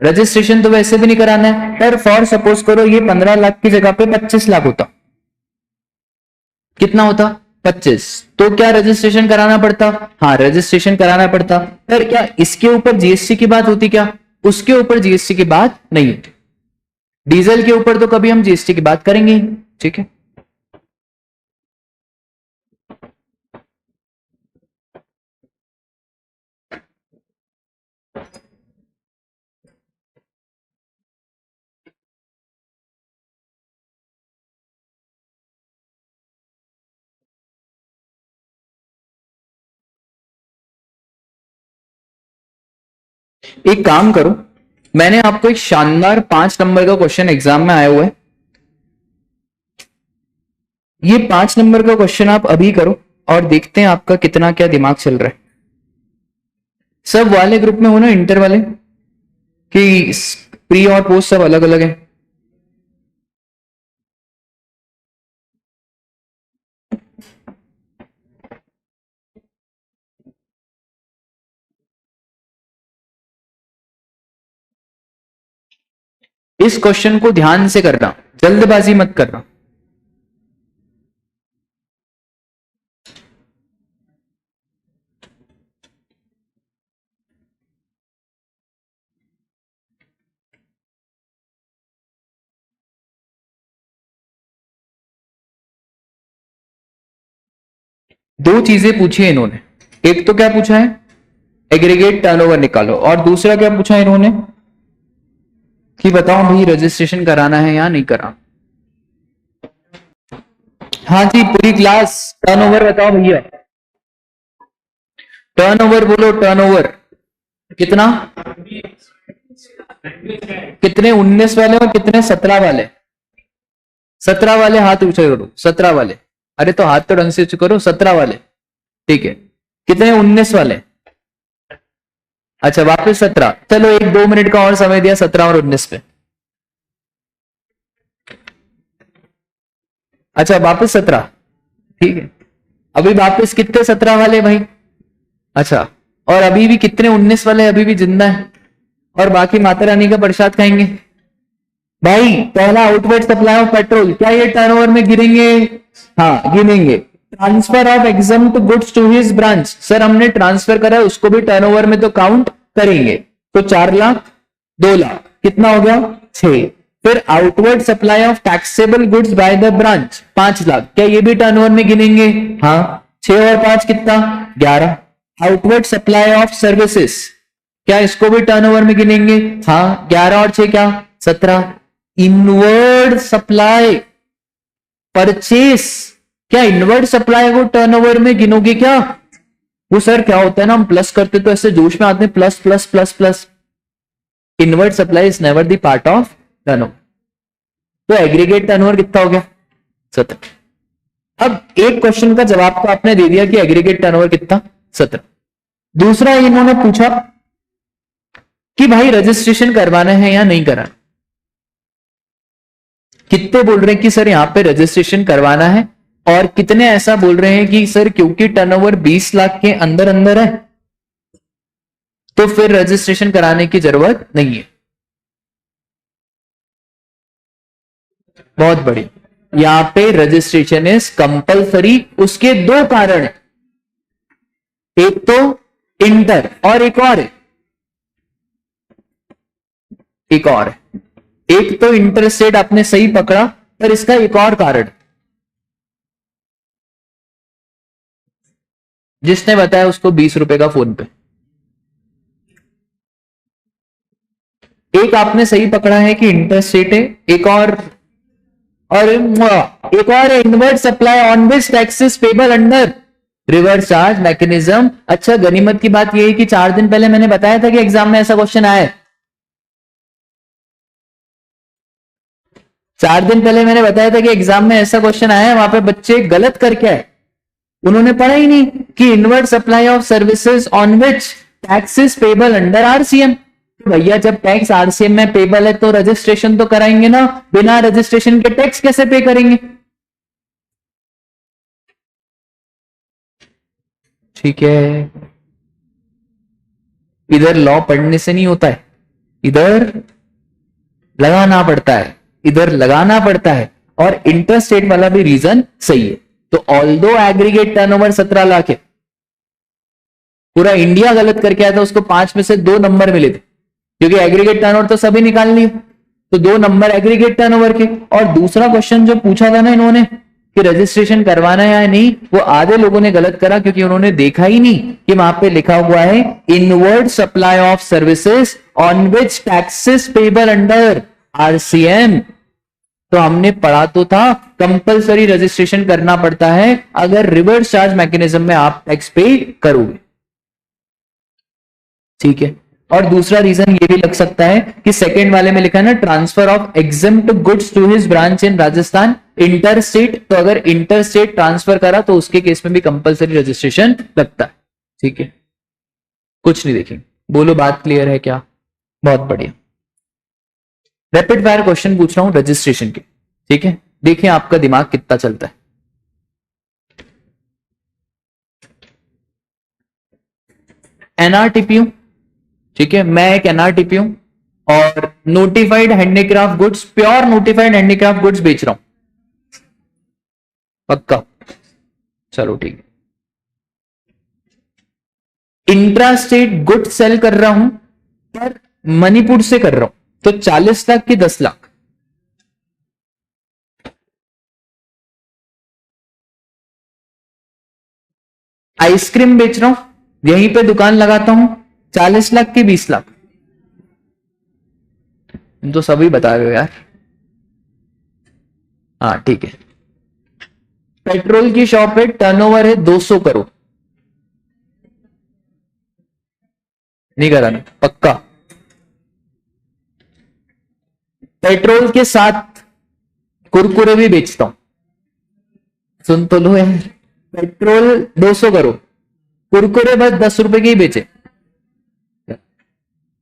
[SPEAKER 1] रजिस्ट्रेशन तो वैसे भी नहीं कराना है। पर फॉर सपोज करो ये 15 लाख की जगह पे 25 लाख होता, कितना होता? 25। तो क्या रजिस्ट्रेशन कराना पड़ता? हाँ, रजिस्ट्रेशन कराना पड़ता। पर क्या इसके ऊपर जीएसटी की बात होती? क्या उसके ऊपर जीएसटी की बात नहीं होती। डीजल के ऊपर तो कभी हम जीएसटी की बात करेंगे, ठीक है। एक काम करो, मैंने आपको एक शानदार 5 नंबर का क्वेश्चन एग्जाम में आया हुआ है, ये 5 नंबर का क्वेश्चन आप अभी करो और देखते हैं आपका कितना क्या दिमाग चल रहा है। सब वाले ग्रुप में हो ना, इंटर वाले, कि प्री और पोस्ट सब अलग अलग है? इस क्वेश्चन को ध्यान से करना, जल्दबाजी मत करना। दो चीजें पूछी है इन्होंने, एक तो क्या पूछा है? एग्रीगेट टर्नओवर निकालो, और दूसरा क्या पूछा है इन्होंने कि बताओ भाई रजिस्ट्रेशन कराना है या नहीं कराना। हाँ जी, पूरी क्लास टर्नओवर बताओ भैया, टर्नओवर बोलो, टर्नओवर कितना? कितने 19 वाले और कितने 17 वाले? 17 वाले हाथ ऊंचे करो, 17 वाले। अरे तो हाथ तो ढंग से ऊंचे करो, 17 वाले, ठीक है। कितने 19 वाले? अच्छा वापस 17। चलो एक 2 मिनट का और समय दिया 17 और 19 पे। अच्छा वापस 17, ठीक है। अभी वापस कितने 17 वाले भाई? अच्छा, और अभी भी कितने 19 वाले अभी भी जिंदा है, और बाकी माता रानी का प्रसाद खाएंगे भाई। पहला आउटवर्ड सप्लाई ऑफ पेट्रोल, क्या ये टर्नओवर में गिरेंगे? हाँ गिनेंगे। Transfer of exempt goods to his branch, sir हमने ट्रांसफर करा है उसको भी टर्नओवर में तो काउंट करेंगे। तो 4 लाख, 2 लाख, कितना हो गया? 6। फिर outward supply of taxable goods by the branch 5 lakh, क्या ये भी टर्नओवर में गिनेंगे? हाँ। 6 और 5 कितना? 11। आउटवर्ड सप्लाई ऑफ सर्विसेज, क्या इसको भी टर्नओवर में गिनेंगे? हाँ। 11 और 6 क्या? 17। इनवर्ड सप्लाई परचेस, क्या इनवर्ड सप्लाई को टर्नओवर में गिनोगे क्या? वो सर क्या होता है ना, हम प्लस करते तो ऐसे जोश में आते हैं, plus plus plus plus. Inward supply is never the part of turnover. तो एग्रीगेट टर्नओवर कितना हो गया? 17। अब एक क्वेश्चन का जवाब तो आपने दे दिया कि एग्रीगेट टर्नओवर कितना? 17। दूसरा इन्होंने पूछा कि भाई रजिस्ट्रेशन करवाना है या नहीं कराना। कितने बोल रहे हैं कि सर यहां पे रजिस्ट्रेशन करवाना है, और कितने ऐसा बोल रहे हैं कि सर क्योंकि टर्नओवर 20 लाख के अंदर अंदर है तो फिर रजिस्ट्रेशन कराने की जरूरत नहीं है। बहुत बड़ी, यहां पे रजिस्ट्रेशन इज कंपलसरी। उसके 2 कारण, एक तो इंटर और एक और है, एक तो इंटरस्टेट आपने सही पकड़ा, पर इसका एक और कारण जिसने बताया उसको 20 रुपए का फोन पे। एक आपने सही पकड़ा है कि इंटरस्टेट है, एक और है inward supply on which taxes payable under reverse charge mechanism. अच्छा, गनीमत की बात यह है कि 4 दिन पहले मैंने बताया था कि एग्जाम में ऐसा क्वेश्चन आया है। 4 दिन पहले मैंने बताया था कि एग्जाम में ऐसा क्वेश्चन आया है, वहां पे बच्चे गलत करके आए, उन्होंने पढ़ा ही नहीं कि inward supply of services on which taxes payable under RCM. तो भैया जब टैक्स आरसीएम में पेबल है तो रजिस्ट्रेशन तो कराएंगे ना, बिना रजिस्ट्रेशन के टैक्स कैसे पे करेंगे? ठीक है, इधर लॉ पढ़ने से नहीं होता है, इधर लगाना पड़ता है, इधर लगाना पड़ता है। और इंटरस्टेट वाला भी रीजन सही है। तो ऑल्दो एग्रीगेट टर्नओवर 17 लाख है, पूरा इंडिया गलत करके आया था, उसको 5 में से 2 नंबर मिले थे, क्योंकि एग्रीगेट टर्नओवर तो सभी निकाल लिए, तो 2 नंबर एग्रीगेट टर्नओवर के। और दूसरा क्वेश्चन जो पूछा था ना इन्होंने कि रजिस्ट्रेशन करवाना है या नहीं, वो आधे लोगों ने गलत करा, क्योंकि उन्होंने देखा ही नहीं कि वहां पे लिखा हुआ है inward supply of services on which taxes payable under RCM. तो हमने पढ़ा तो था कंपलसरी रजिस्ट्रेशन करना पड़ता है अगर रिवर्स चार्ज मैकेनिज्म में आप टैक्स पे करोगे। ठीक है, और दूसरा रीजन ये भी लग सकता है कि सेकंड वाले में लिखा है ना transfer of exempt goods to his branch in Rajasthan inter state, तो अगर इंटर स्टेट ट्रांसफर करा तो उसके केस में भी कंपलसरी रजिस्ट्रेशन लगता है। ठीक है, कुछ नहीं देखेंगे, बोलो बात क्लियर है क्या? बहुत बढ़िया। रैपिड फायर क्वेश्चन पूछ रहा हूं रजिस्ट्रेशन के, ठीक है, देखिए आपका दिमाग कितना चलता है। एनआरटीपी हूं, ठीक है, मैं एक एनआरटीपी हूं और notified handicraft goods, pure notified handicraft goods बेच रहा हूं, पक्का? चलो ठीक है। इंट्रा स्टेट गुड सेल कर रहा हूं पर मणिपुर से कर रहा हूं, तो 40 लाख की 10 लाख। आइसक्रीम बेच रहा हूं, यहीं पे दुकान लगाता हूं, 40 लाख की 20 लाख। तुम तो सभी बता रहे हो यार। हाँ ठीक है। पेट्रोल की शॉप है, टर्नओवर है 200 करोड़, नहीं कराना पक्का? पेट्रोल के साथ कुरकुरे भी बेचता हूं, सुन तो लो यार। पेट्रोल 200 करोड़, कुरकुरे बस 10 रुपए के ही बेचे।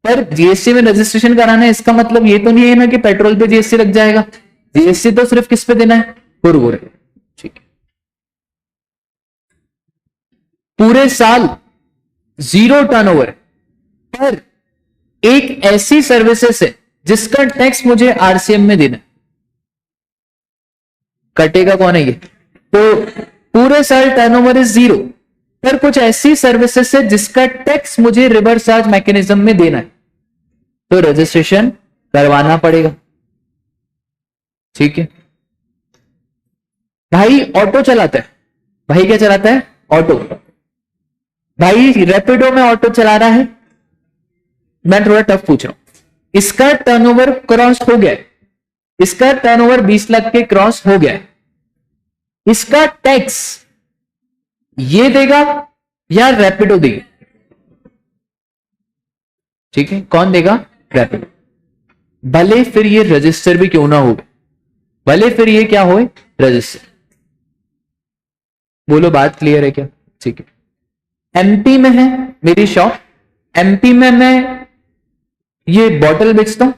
[SPEAKER 1] पर जीएसटी में रजिस्ट्रेशन कराना है, इसका मतलब ये तो नहीं है ना कि पेट्रोल पे जीएसटी लग जाएगा। जीएसटी तो सिर्फ किस पे देना है? कुरकुरे। ठीक है, पूरे साल 0 टर्नओवर, पर एक ऐसी सर्विसेज है जिसका टैक्स मुझे आरसीएम में देना है, कटेगा कौन है ये? तो पूरे साल टर्नओवर इज 0, पर कुछ ऐसी सर्विसेज है जिसका टैक्स मुझे रिवर्स चार्ज मैकेनिज्म में देना है, तो रजिस्ट्रेशन करवाना पड़ेगा। ठीक है, भाई ऑटो चलाता है, भाई क्या चलाता है? ऑटो। भाई रैपिडो में ऑटो चला रहा है, मैं थोड़ा टफ पूछ रहा हूं, इसका टर्नओवर क्रॉस हो गया है, इसका टर्नओवर 20 लाख के क्रॉस हो गया है, इसका टैक्स ये देगा या रैपिडो देगी? ठीक है, कौन देगा? रैपिडो। भले फिर ये रजिस्टर भी क्यों ना हो, भले फिर ये क्या हो, रजिस्टर। बोलो बात क्लियर है क्या? ठीक है, एमपी में है मेरी शॉप, एमपी में मैं ये बॉटल बेचता हूं,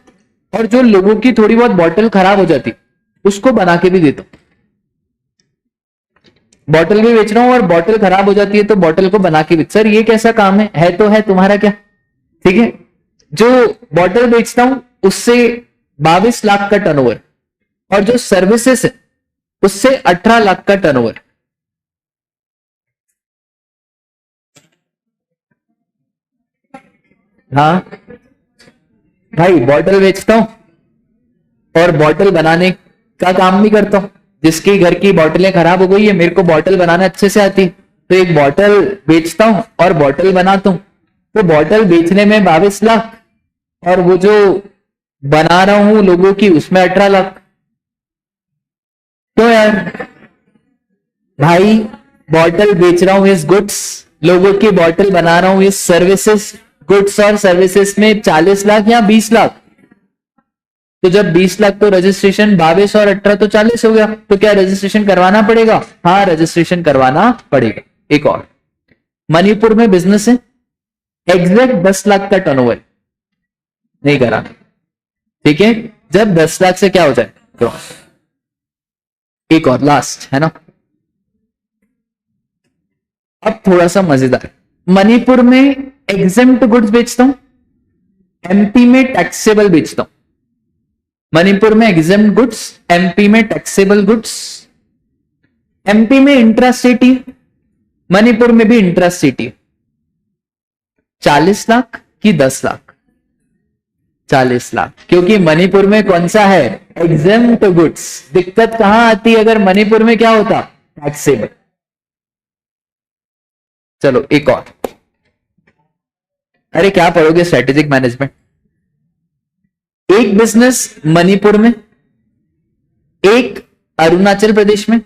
[SPEAKER 1] और जो लोगों की थोड़ी बहुत बॉटल खराब हो जाती उसको बना के भी देता हूं। बॉटल भी बेच रहा हूं और बॉटल खराब हो जाती है तो बॉटल को बना के बेच। सर ये कैसा काम है तो है, तुम्हारा क्या? ठीक है, जो बॉटल बेचता हूं उससे 22 लाख का टर्नओवर, और जो सर्विसेज है उससे 18 लाख का टर्नओवर। हाँ भाई, बॉटल बेचता हूं और बॉटल बनाने का काम भी करता हूं। जिसकी घर की बोतलें खराब हो गई है, मेरे को बॉटल बनाना अच्छे से आती है, तो एक बॉटल बेचता हूं और बॉटल बनाता हूं, तो बॉटल बेचने में 22 लाख, और वो जो बना रहा हूं लोगों की उसमें 18 लाख। तो यार भाई बॉटल बेच रहा हूं इस गुड्स, लोगों की बॉटल बना रहा हूं इस सर्विसेज, गुड्स और सर्विसेज में 40 लाख या 20 लाख। तो जब 20 लाख तो रजिस्ट्रेशन 22 और 18 तो 40 हो गया, तो क्या रजिस्ट्रेशन करवाना पड़ेगा? हाँ, रजिस्ट्रेशन करवाना पड़ेगा। एक और, मणिपुर में बिजनेस है, एग्जैक्ट 10 लाख का टर्नओवर नहीं करा, ठीक है, जब 10 लाख से क्या हो जाए क्रॉस। एक और लास्ट है ना, अब थोड़ा सा मजेदार, मणिपुर में एग्जेम्प्ट गुड्स बेचता हूं, एमपी में टैक्सेबल बेचता हूं। मणिपुर में एग्जेम्प्ट गुड्स, एमपी में टैक्सेबल गुड्स। एमपी में इंट्रा सिटी, मणिपुर में भी इंट्रा सिटी। 40 लाख कि 10 लाख? 40 लाख, क्योंकि मणिपुर में कौन सा है? Exempt goods. दिक्कत कहां आती है अगर मणिपुर में क्या होता? टैक्सेबल। चलो एक और, अरे क्या पढ़ोगे? Strategic management. एक बिजनेस मणिपुर में, एक अरुणाचल प्रदेश में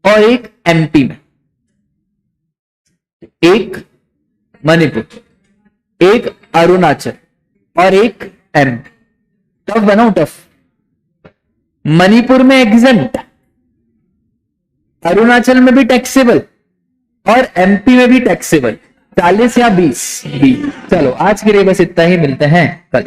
[SPEAKER 1] और एक एमपी में। एक मणिपुर, एक अरुणाचल और एक एमपी। टफ बनाओ, टफ। मणिपुर में एग्जेम्प्ट, अरुणाचल में भी टैक्सेबल और एमपी में भी टैक्सेबल। 40 या 20? 20। चलो आज के लिए बस इतना ही, मिलते हैं कल।